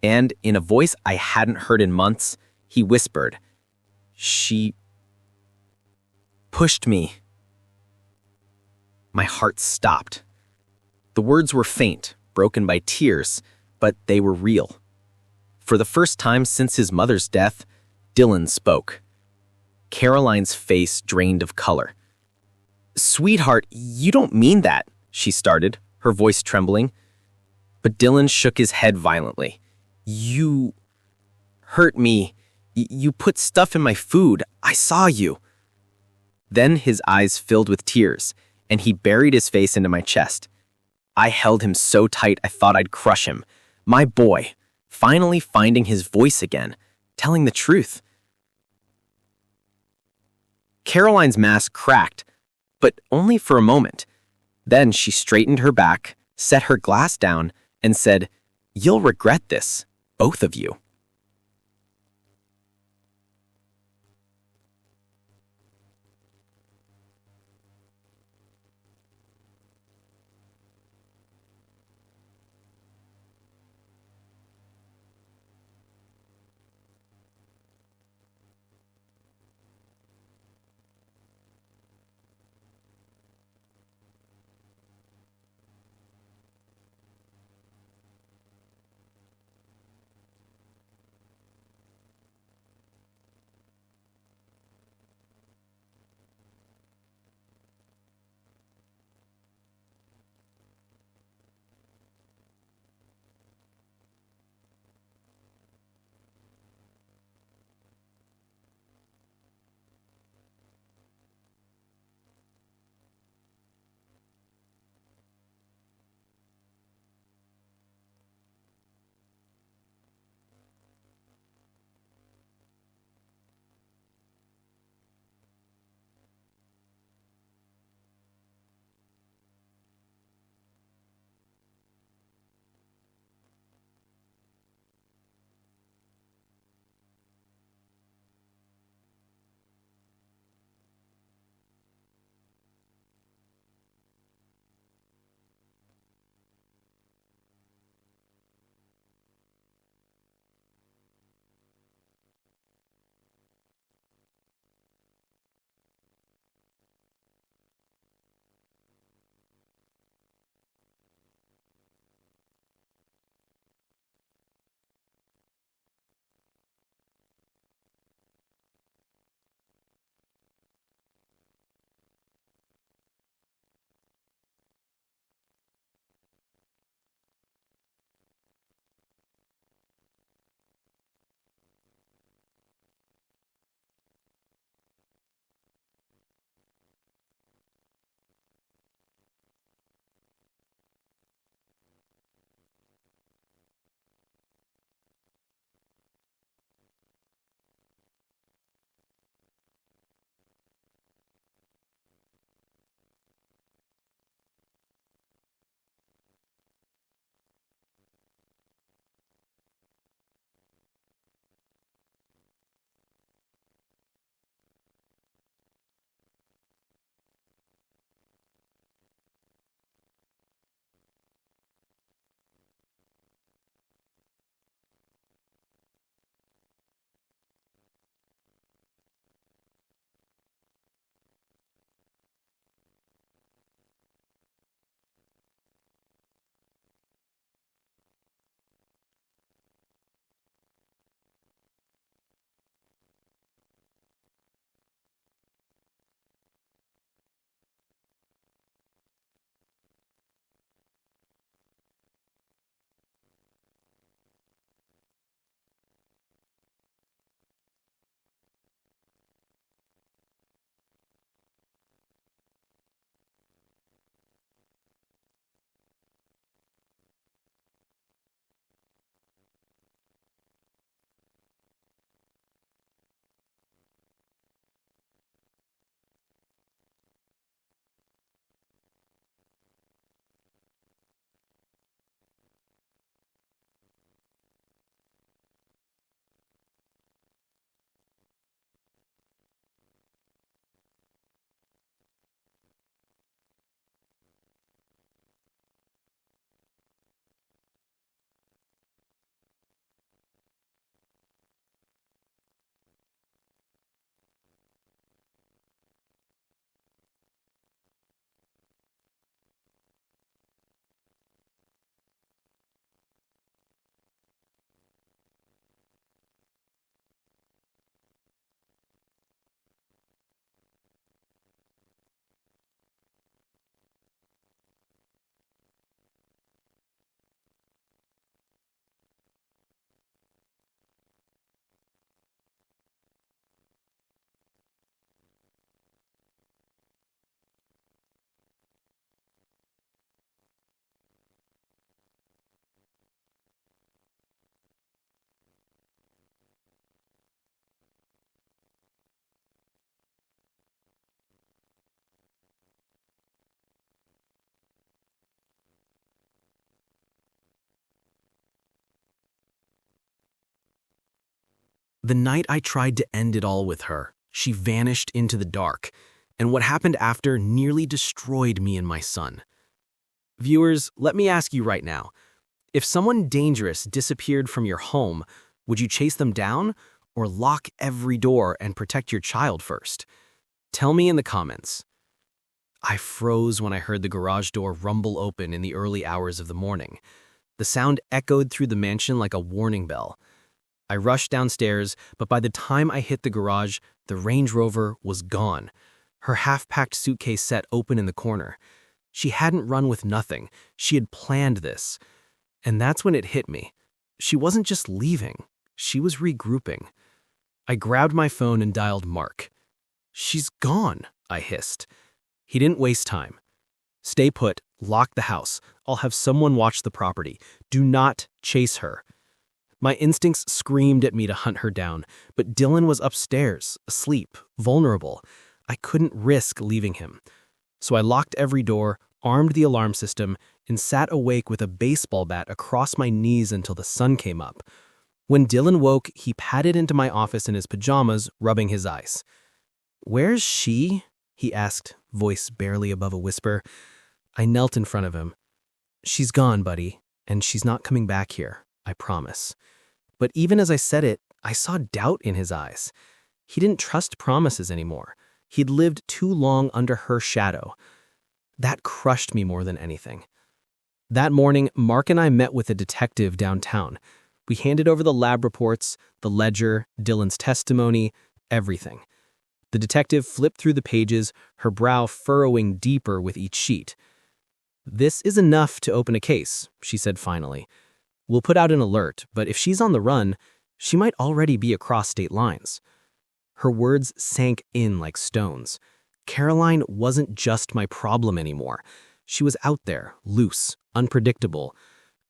and in a voice I hadn't heard in months, he whispered, "She pushed me." My heart stopped. The words were faint, broken by tears, but they were real. For the first time since his mother's death, Dylan spoke. Caroline's face drained of color. "Sweetheart, you don't mean that," she started, her voice trembling. But Dylan shook his head violently. "You hurt me. You put stuff in my food. I saw you." Then his eyes filled with tears, and he buried his face into my chest. I held him so tight I thought I'd crush him. My boy, finally finding his voice again, telling the truth. Caroline's mask cracked, but only for a moment. Then she straightened her back, set her glass down, and said, "You'll regret this, both of you." The night I tried to end it all with her, she vanished into the dark, and what happened after nearly destroyed me and my son. Viewers, let me ask you right now, if someone dangerous disappeared from your home, would you chase them down or lock every door and protect your child first? Tell me in the comments. I froze when I heard the garage door rumble open in the early hours of the morning. The sound echoed through the mansion like a warning bell. I rushed downstairs, but by the time I hit the garage, the Range Rover was gone. Her half-packed suitcase sat open in the corner. She hadn't run with nothing. She had planned this. And that's when it hit me. She wasn't just leaving. She was regrouping. I grabbed my phone and dialed Mark. "She's gone," I hissed. He didn't waste time. "Stay put, lock the house. I'll have someone watch the property. Do not chase her." My instincts screamed at me to hunt her down, but Dylan was upstairs, asleep, vulnerable. I couldn't risk leaving him. So I locked every door, armed the alarm system, and sat awake with a baseball bat across my knees until the sun came up. When Dylan woke, he padded into my office in his pajamas, rubbing his eyes. "Where's she?" he asked, voice barely above a whisper. I knelt in front of him. "She's gone, buddy, and she's not coming back here, I promise." But even as I said it, I saw doubt in his eyes. He didn't trust promises anymore. He'd lived too long under her shadow. That crushed me more than anything. That morning, Mark and I met with a detective downtown. We handed over the lab reports, the ledger, Dylan's testimony, everything. The detective flipped through the pages, her brow furrowing deeper with each sheet. "This is enough to open a case," she said finally. "We'll put out an alert, but if she's on the run, she might already be across state lines." Her words sank in like stones. Caroline wasn't just my problem anymore. She was out there, loose, unpredictable,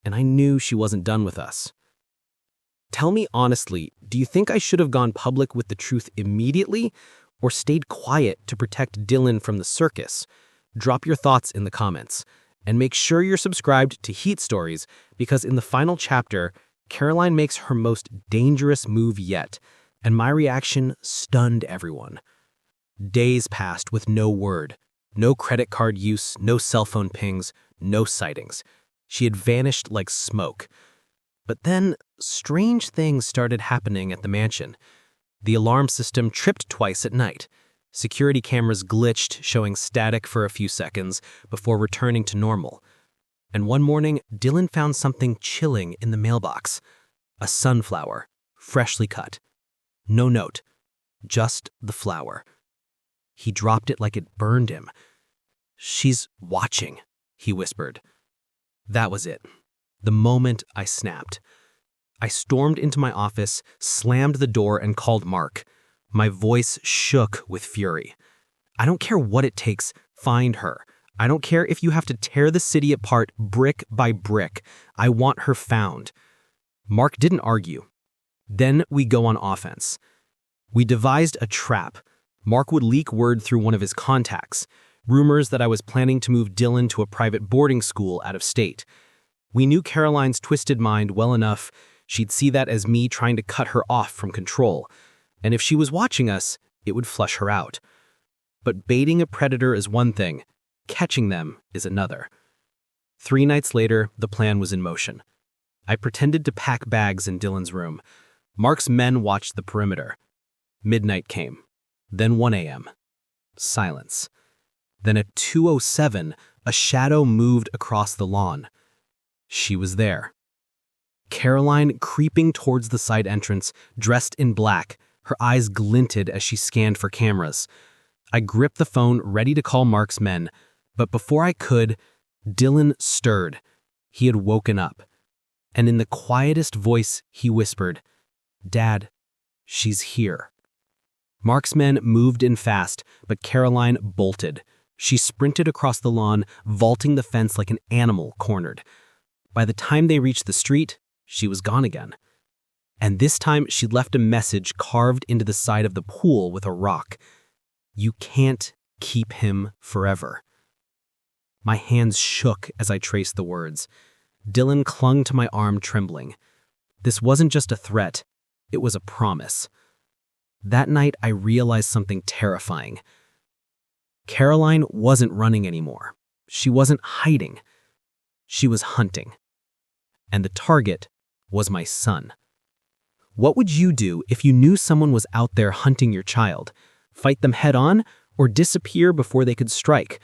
and I knew she wasn't done with us. Tell me honestly, do you think I should have gone public with the truth immediately or stayed quiet to protect Dylan from the circus? Drop your thoughts in the comments. And make sure you're subscribed to Heat Stories because in the final chapter, Caroline makes her most dangerous move yet, and my reaction stunned everyone. Days passed with no word, no credit card use, no cell phone pings, no sightings. She had vanished like smoke. But then, strange things started happening at the mansion. The alarm system tripped twice at night. Security cameras glitched, showing static for a few seconds before returning to normal. And one morning, Dylan found something chilling in the mailbox. A sunflower, freshly cut. No note, just the flower. He dropped it like it burned him. "She's watching," he whispered. That was it. The moment I snapped. I stormed into my office, slammed the door, and called Mark. My voice shook with fury. "I don't care what it takes, find her. I don't care if you have to tear the city apart brick by brick. I want her found." Mark didn't argue. Then we go on offense. We devised a trap. Mark would leak word through one of his contacts, rumors that I was planning to move Dylan to a private boarding school out of state. We knew Caroline's twisted mind well enough. She'd see that as me trying to cut her off from control. And if she was watching us, it would flush her out. But baiting a predator is one thing, catching them is another. 3 nights later, the plan was in motion. I pretended to pack bags in Dylan's room. Mark's men watched the perimeter. Midnight came. Then 1 a.m. Silence. Then at 2:07, a shadow moved across the lawn. She was there. Caroline creeping towards the side entrance, dressed in black. Her eyes glinted as she scanned for cameras. I gripped the phone, ready to call Mark's men, but before I could, Dylan stirred. He had woken up. And in the quietest voice, he whispered, "Dad, she's here." Mark's men moved in fast, but Caroline bolted. She sprinted across the lawn, vaulting the fence like an animal cornered. By the time they reached the street, she was gone again. And this time, she'd left a message carved into the side of the pool with a rock. "You can't keep him forever." My hands shook as I traced the words. Dylan clung to my arm, trembling. This wasn't just a threat. It was a promise. That night, I realized something terrifying. Caroline wasn't running anymore. She wasn't hiding. She was hunting. And the target was my son. What would you do if you knew someone was out there hunting your child? Fight them head on or disappear before they could strike?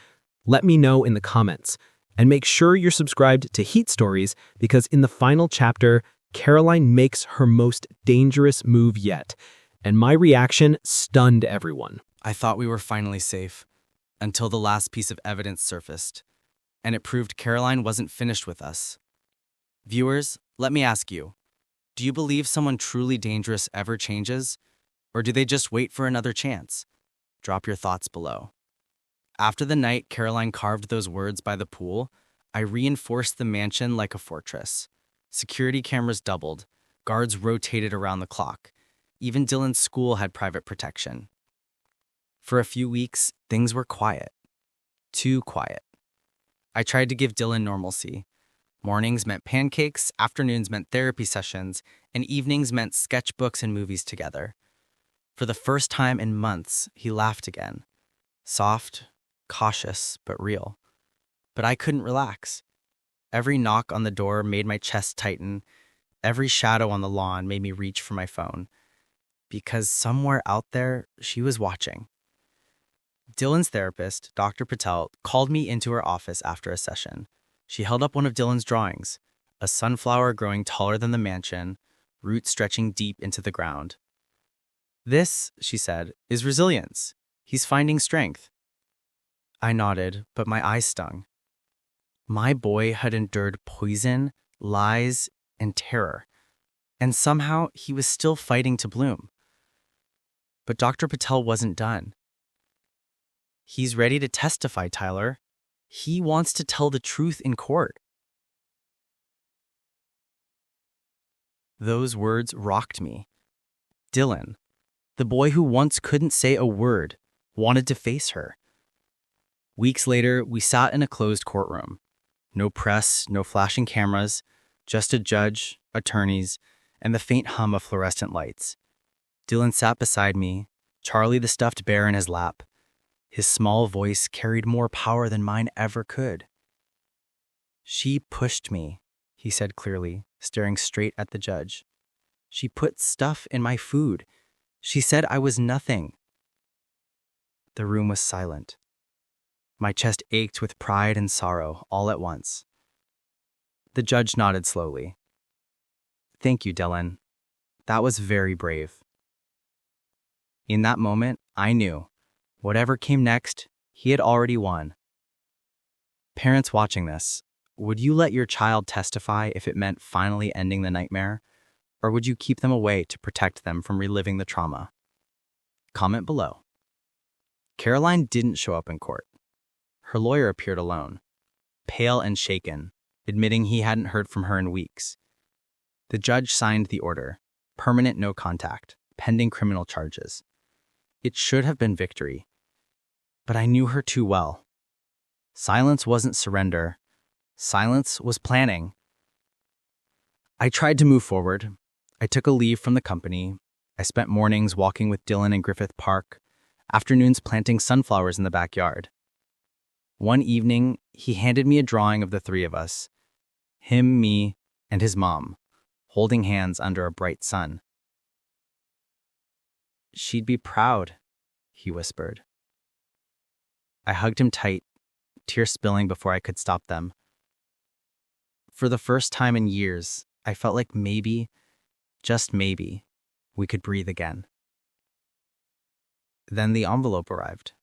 Let me know in the comments. And make sure you're subscribed to Heat Stories because in the final chapter, Caroline makes her most dangerous move yet. And my reaction stunned everyone. I thought we were finally safe, until the last piece of evidence surfaced, and it proved Caroline wasn't finished with us. Viewers, let me ask you, do you believe someone truly dangerous ever changes, or do they just wait for another chance? Drop your thoughts below. After the night Caroline carved those words by the pool, I reinforced the mansion like a fortress. Security cameras doubled, guards rotated around the clock. Even Dylan's school had private protection. For a few weeks, things were quiet. Too quiet. I tried to give Dylan normalcy. Mornings meant pancakes, afternoons meant therapy sessions, and evenings meant sketchbooks and movies together. For the first time in months, he laughed again. Soft, cautious, but real. But I couldn't relax. Every knock on the door made my chest tighten. Every shadow on the lawn made me reach for my phone. Because somewhere out there, she was watching. Dylan's therapist, Dr. Patel, called me into her office after a session. She held up one of Dylan's drawings, a sunflower growing taller than the mansion, roots stretching deep into the ground. "This," she said, "is resilience. He's finding strength." I nodded, but my eyes stung. My boy had endured poison, lies, and terror, and somehow he was still fighting to bloom. But Dr. Patel wasn't done. "He's ready to testify, Tyler. He wants to tell the truth in court." Those words rocked me. Dylan, the boy who once couldn't say a word, wanted to face her. Weeks later, we sat in a closed courtroom. No press, no flashing cameras, just a judge, attorneys, and the faint hum of fluorescent lights. Dylan sat beside me, Charlie the stuffed bear in his lap. His small voice carried more power than mine ever could. "She pushed me," he said clearly, staring straight at the judge. "She put stuff in my food. She said I was nothing." The room was silent. My chest ached with pride and sorrow all at once. The judge nodded slowly. "Thank you, Dylan. That was very brave." In that moment, I knew, whatever came next, he had already won. Parents watching this, would you let your child testify if it meant finally ending the nightmare? Or would you keep them away to protect them from reliving the trauma? Comment below. Caroline didn't show up in court. Her lawyer appeared alone, pale and shaken, admitting he hadn't heard from her in weeks. The judge signed the order, permanent no contact, pending criminal charges. It should have been victory. But I knew her too well. Silence wasn't surrender. Silence was planning. I tried to move forward. I took a leave from the company. I spent mornings walking with Dylan in Griffith Park, afternoons planting sunflowers in the backyard. One evening, he handed me a drawing of the three of us, him, me, and his mom, holding hands under a bright sun. "She'd be proud," he whispered. I hugged him tight, tears spilling before I could stop them. For the first time in years, I felt like maybe, just maybe, we could breathe again. Then the envelope arrived.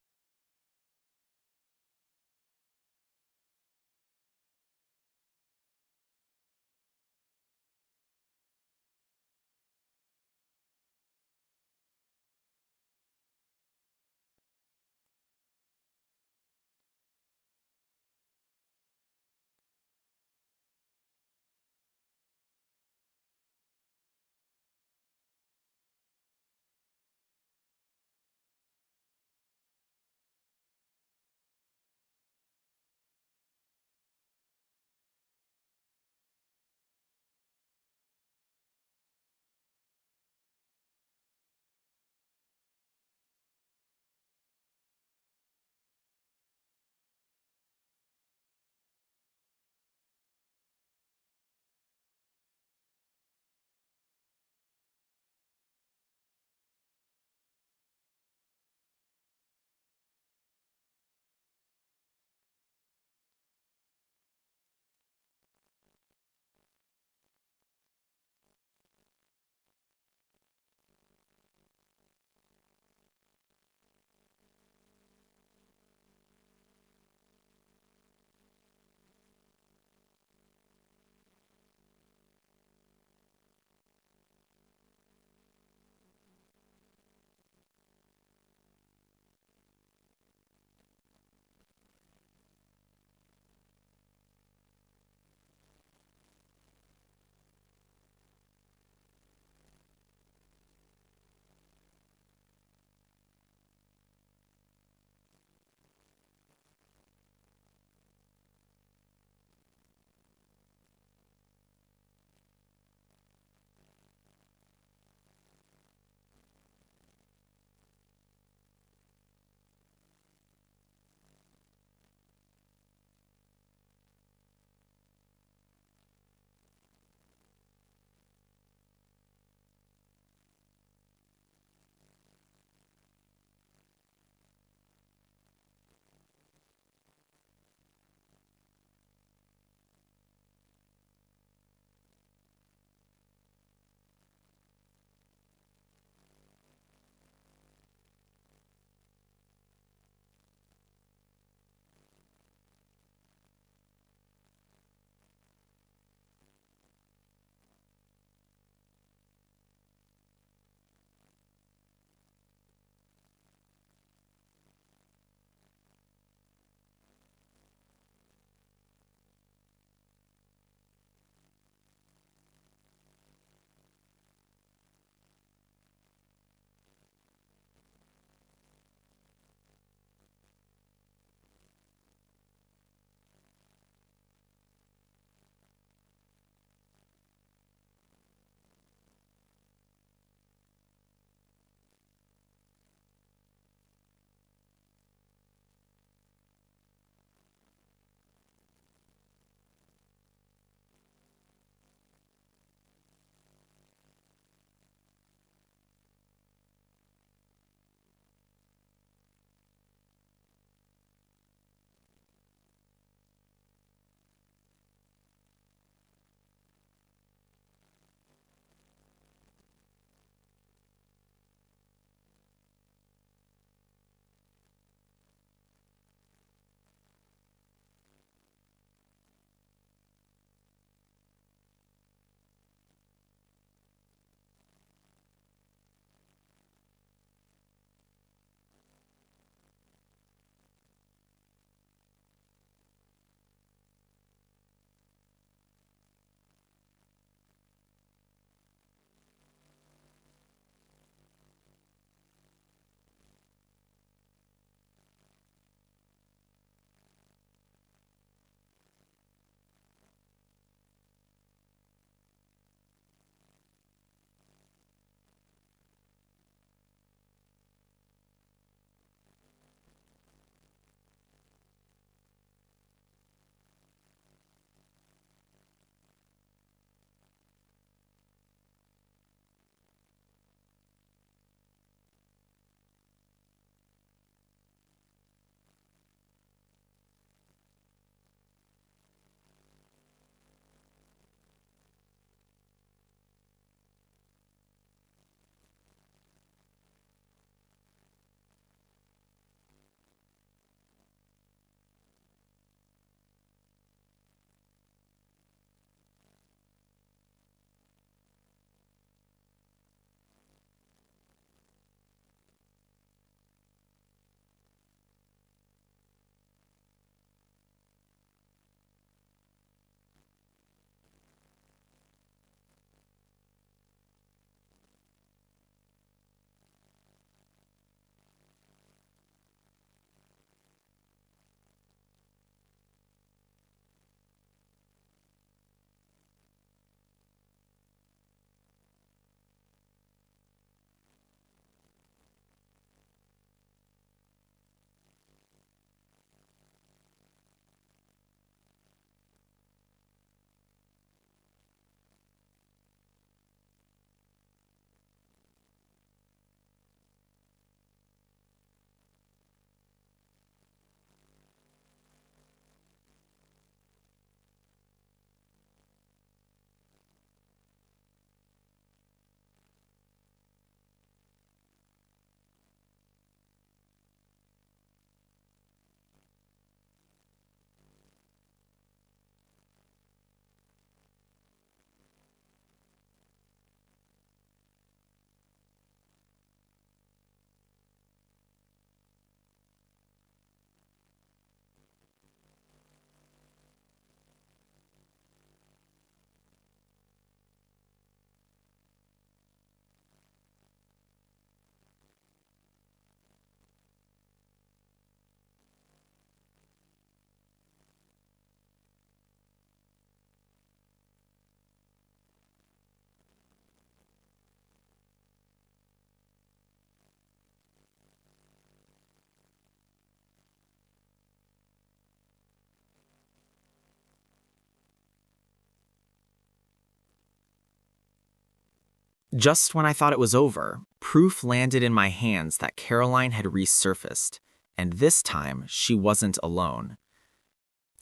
Just when I thought it was over, proof landed in my hands that Caroline had resurfaced, and this time she wasn't alone.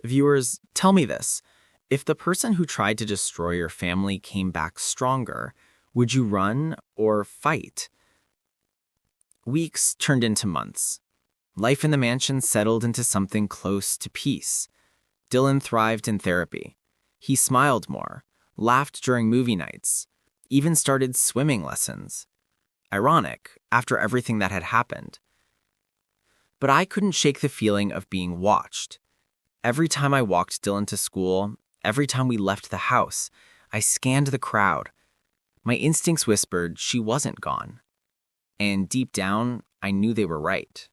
Viewers, tell me this. If the person who tried to destroy your family came back stronger, would you run or fight? Weeks turned into months. Life in the mansion settled into something close to peace. Dylan thrived in therapy. He smiled more, laughed during movie nights, even started swimming lessons. Ironic, after everything that had happened. But I couldn't shake the feeling of being watched. Every time I walked Dylan to school, every time we left the house, I scanned the crowd. My instincts whispered she wasn't gone. And deep down, I knew they were right.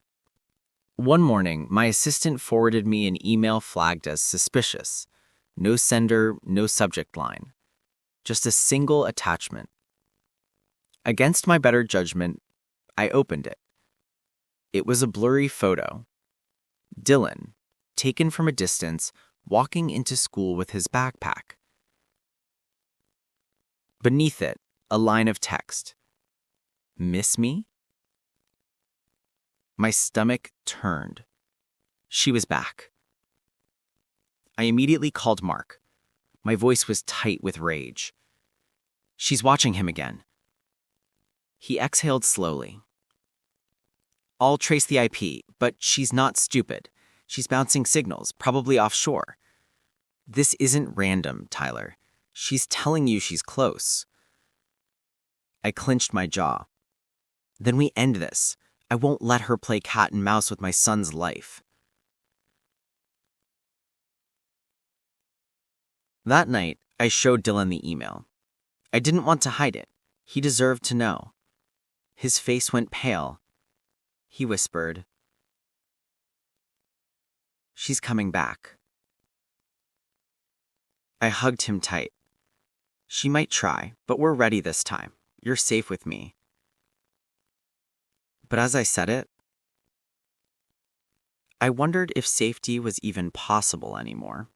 One morning, my assistant forwarded me an email flagged as suspicious. No sender, no subject line. Just a single attachment. Against my better judgment, I opened it. It was a blurry photo. Dylan, taken from a distance, walking into school with his backpack. Beneath it, a line of text. Miss me? My stomach turned. She was back. I immediately called Mark. My voice was tight with rage. She's watching him again. He exhaled slowly. I'll trace the IP, but she's not stupid. She's bouncing signals, probably offshore. This isn't random, Tyler. She's telling you she's close. I clenched my jaw. Then we end this. I won't let her play cat and mouse with my son's life. That night, I showed Dylan the email. I didn't want to hide it. He deserved to know. His face went pale. He whispered, "She's coming back." I hugged him tight. She might try, but we're ready this time. You're safe with me. But as I said it, I wondered if safety was even possible anymore.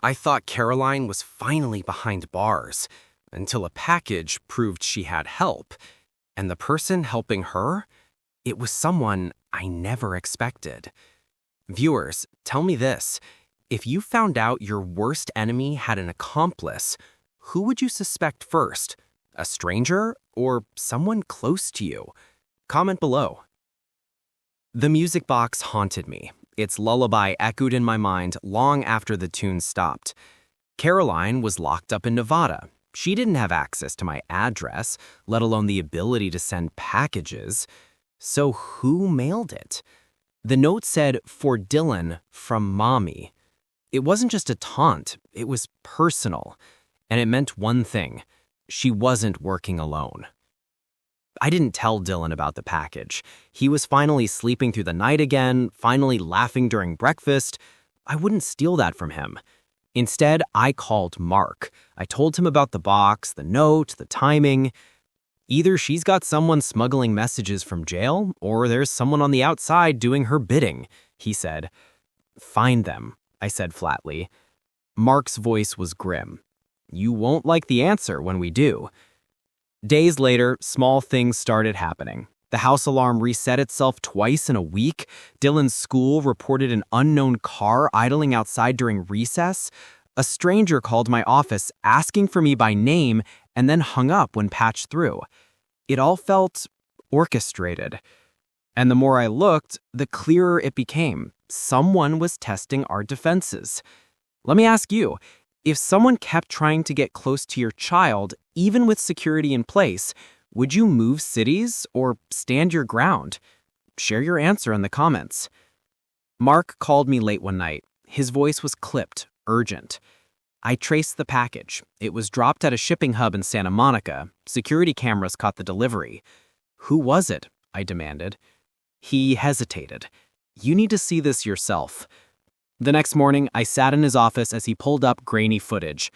I thought Caroline was finally behind bars, until a package proved she had help. And the person helping her? It was someone I never expected. Viewers, tell me this. If you found out your worst enemy had an accomplice, who would you suspect first? A stranger or someone close to you? Comment below. The music box haunted me. Its lullaby echoed in my mind long after the tune stopped. Caroline was locked up in Nevada. She didn't have access to my address, let alone the ability to send packages. So who mailed it? The note said, "For Dylan, from Mommy." It wasn't just a taunt, it was personal. And it meant one thing: she wasn't working alone. I didn't tell Dylan about the package. He was finally sleeping through the night again, finally laughing during breakfast. I wouldn't steal that from him. Instead, I called Mark. I told him about the box, the note, the timing. Either she's got someone smuggling messages from jail, or there's someone on the outside doing her bidding, he said. Find them, I said flatly. Mark's voice was grim. You won't like the answer when we do. Days later, small things started happening. The house alarm reset itself twice in a week. Dylan's school reported an unknown car idling outside during recess. A stranger called my office asking for me by name and then hung up when patched through. It all felt orchestrated. And the more I looked, the clearer it became. Someone was testing our defenses. Let me ask you, if someone kept trying to get close to your child, even with security in place, would you move cities or stand your ground? Share your answer in the comments. Mark called me late one night. His voice was clipped, urgent. I traced the package. It was dropped at a shipping hub in Santa Monica. Security cameras caught the delivery. Who was it? I demanded. He hesitated. You need to see this yourself. The next morning, I sat in his office as he pulled up grainy footage.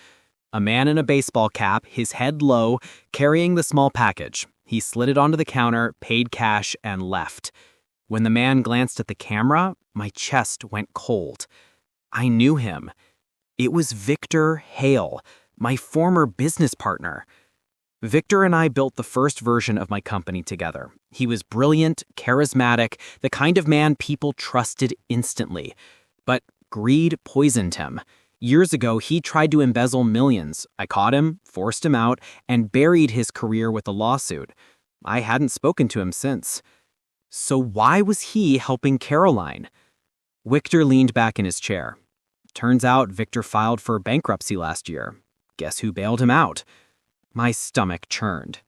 A man in a baseball cap, his head low, carrying the small package. He slid it onto the counter, paid cash, and left. When the man glanced at the camera, my chest went cold. I knew him. It was Victor Hale, my former business partner. Victor and I built the first version of my company together. He was brilliant, charismatic, the kind of man people trusted instantly. But greed poisoned him. Years ago, he tried to embezzle millions. I caught him, forced him out, and buried his career with a lawsuit. I hadn't spoken to him since. So why was he helping Caroline? Victor leaned back in his chair. Turns out Victor filed for bankruptcy last year. Guess who bailed him out? My stomach churned.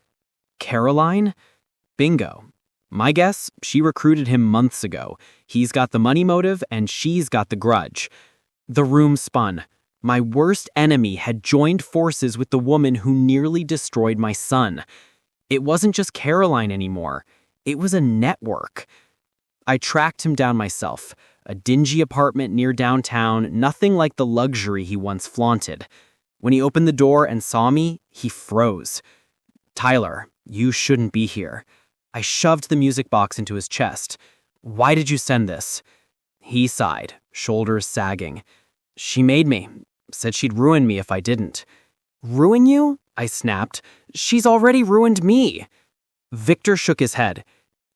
Caroline? Bingo. My guess, she recruited him months ago. He's got the money motive and she's got the grudge. The room spun. My worst enemy had joined forces with the woman who nearly destroyed my son. It wasn't just Caroline anymore. It was a network. I tracked him down myself. A dingy apartment near downtown, nothing like the luxury he once flaunted. When he opened the door and saw me, he froze. Tyler, you shouldn't be here. I shoved the music box into his chest. Why did you send this? He sighed, shoulders sagging. She made me. Said she'd ruin me if I didn't. Ruin you? I snapped. She's already ruined me. Victor shook his head.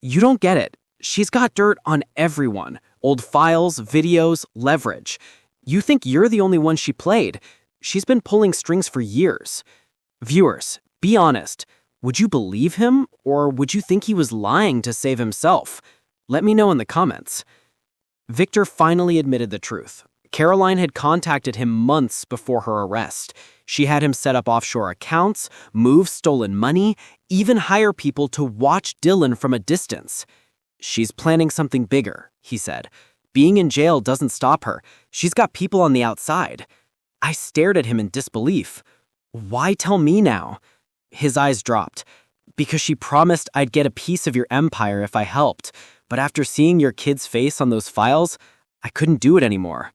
You don't get it. She's got dirt on everyone. Old files, videos, leverage. You think you're the only one she played. She's been pulling strings for years. Viewers, be honest. Would you believe him, or would you think he was lying to save himself? Let me know in the comments. Victor finally admitted the truth. Caroline had contacted him months before her arrest. She had him set up offshore accounts, move stolen money, even hire people to watch Dylan from a distance. She's planning something bigger, he said. Being in jail doesn't stop her. She's got people on the outside. I stared at him in disbelief. Why tell me now? His eyes dropped. Because she promised I'd get a piece of your empire if I helped. But after seeing your kid's face on those files, I couldn't do it anymore.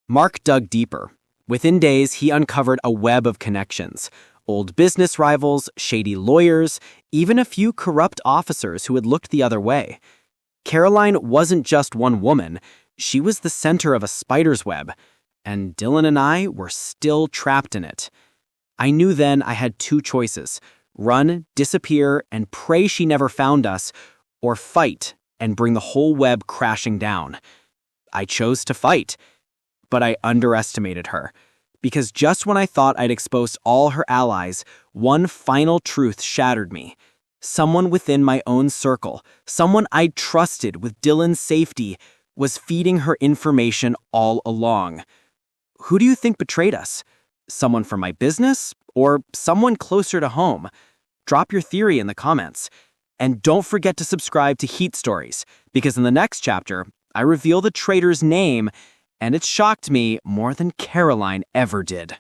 Mark dug deeper. Within days, he uncovered a web of connections. Old business rivals, shady lawyers, even a few corrupt officers who had looked the other way. Caroline wasn't just one woman. She was the center of a spider's web. and Dylan and I were still trapped in it. I knew then I had two choices: run, disappear, and pray she never found us, or fight and bring the whole web crashing down. I chose to fight, but I underestimated her, because just when I thought I'd exposed all her allies, one final truth shattered me. Someone within my own circle, someone I'd trusted with Dylan's safety, was feeding her information all along. Who do you think betrayed us? Someone from my business or someone closer to home? Drop your theory in the comments. And don't forget to subscribe to Heat Stories, because in the next chapter, I reveal the traitor's name, and it shocked me more than Caroline ever did.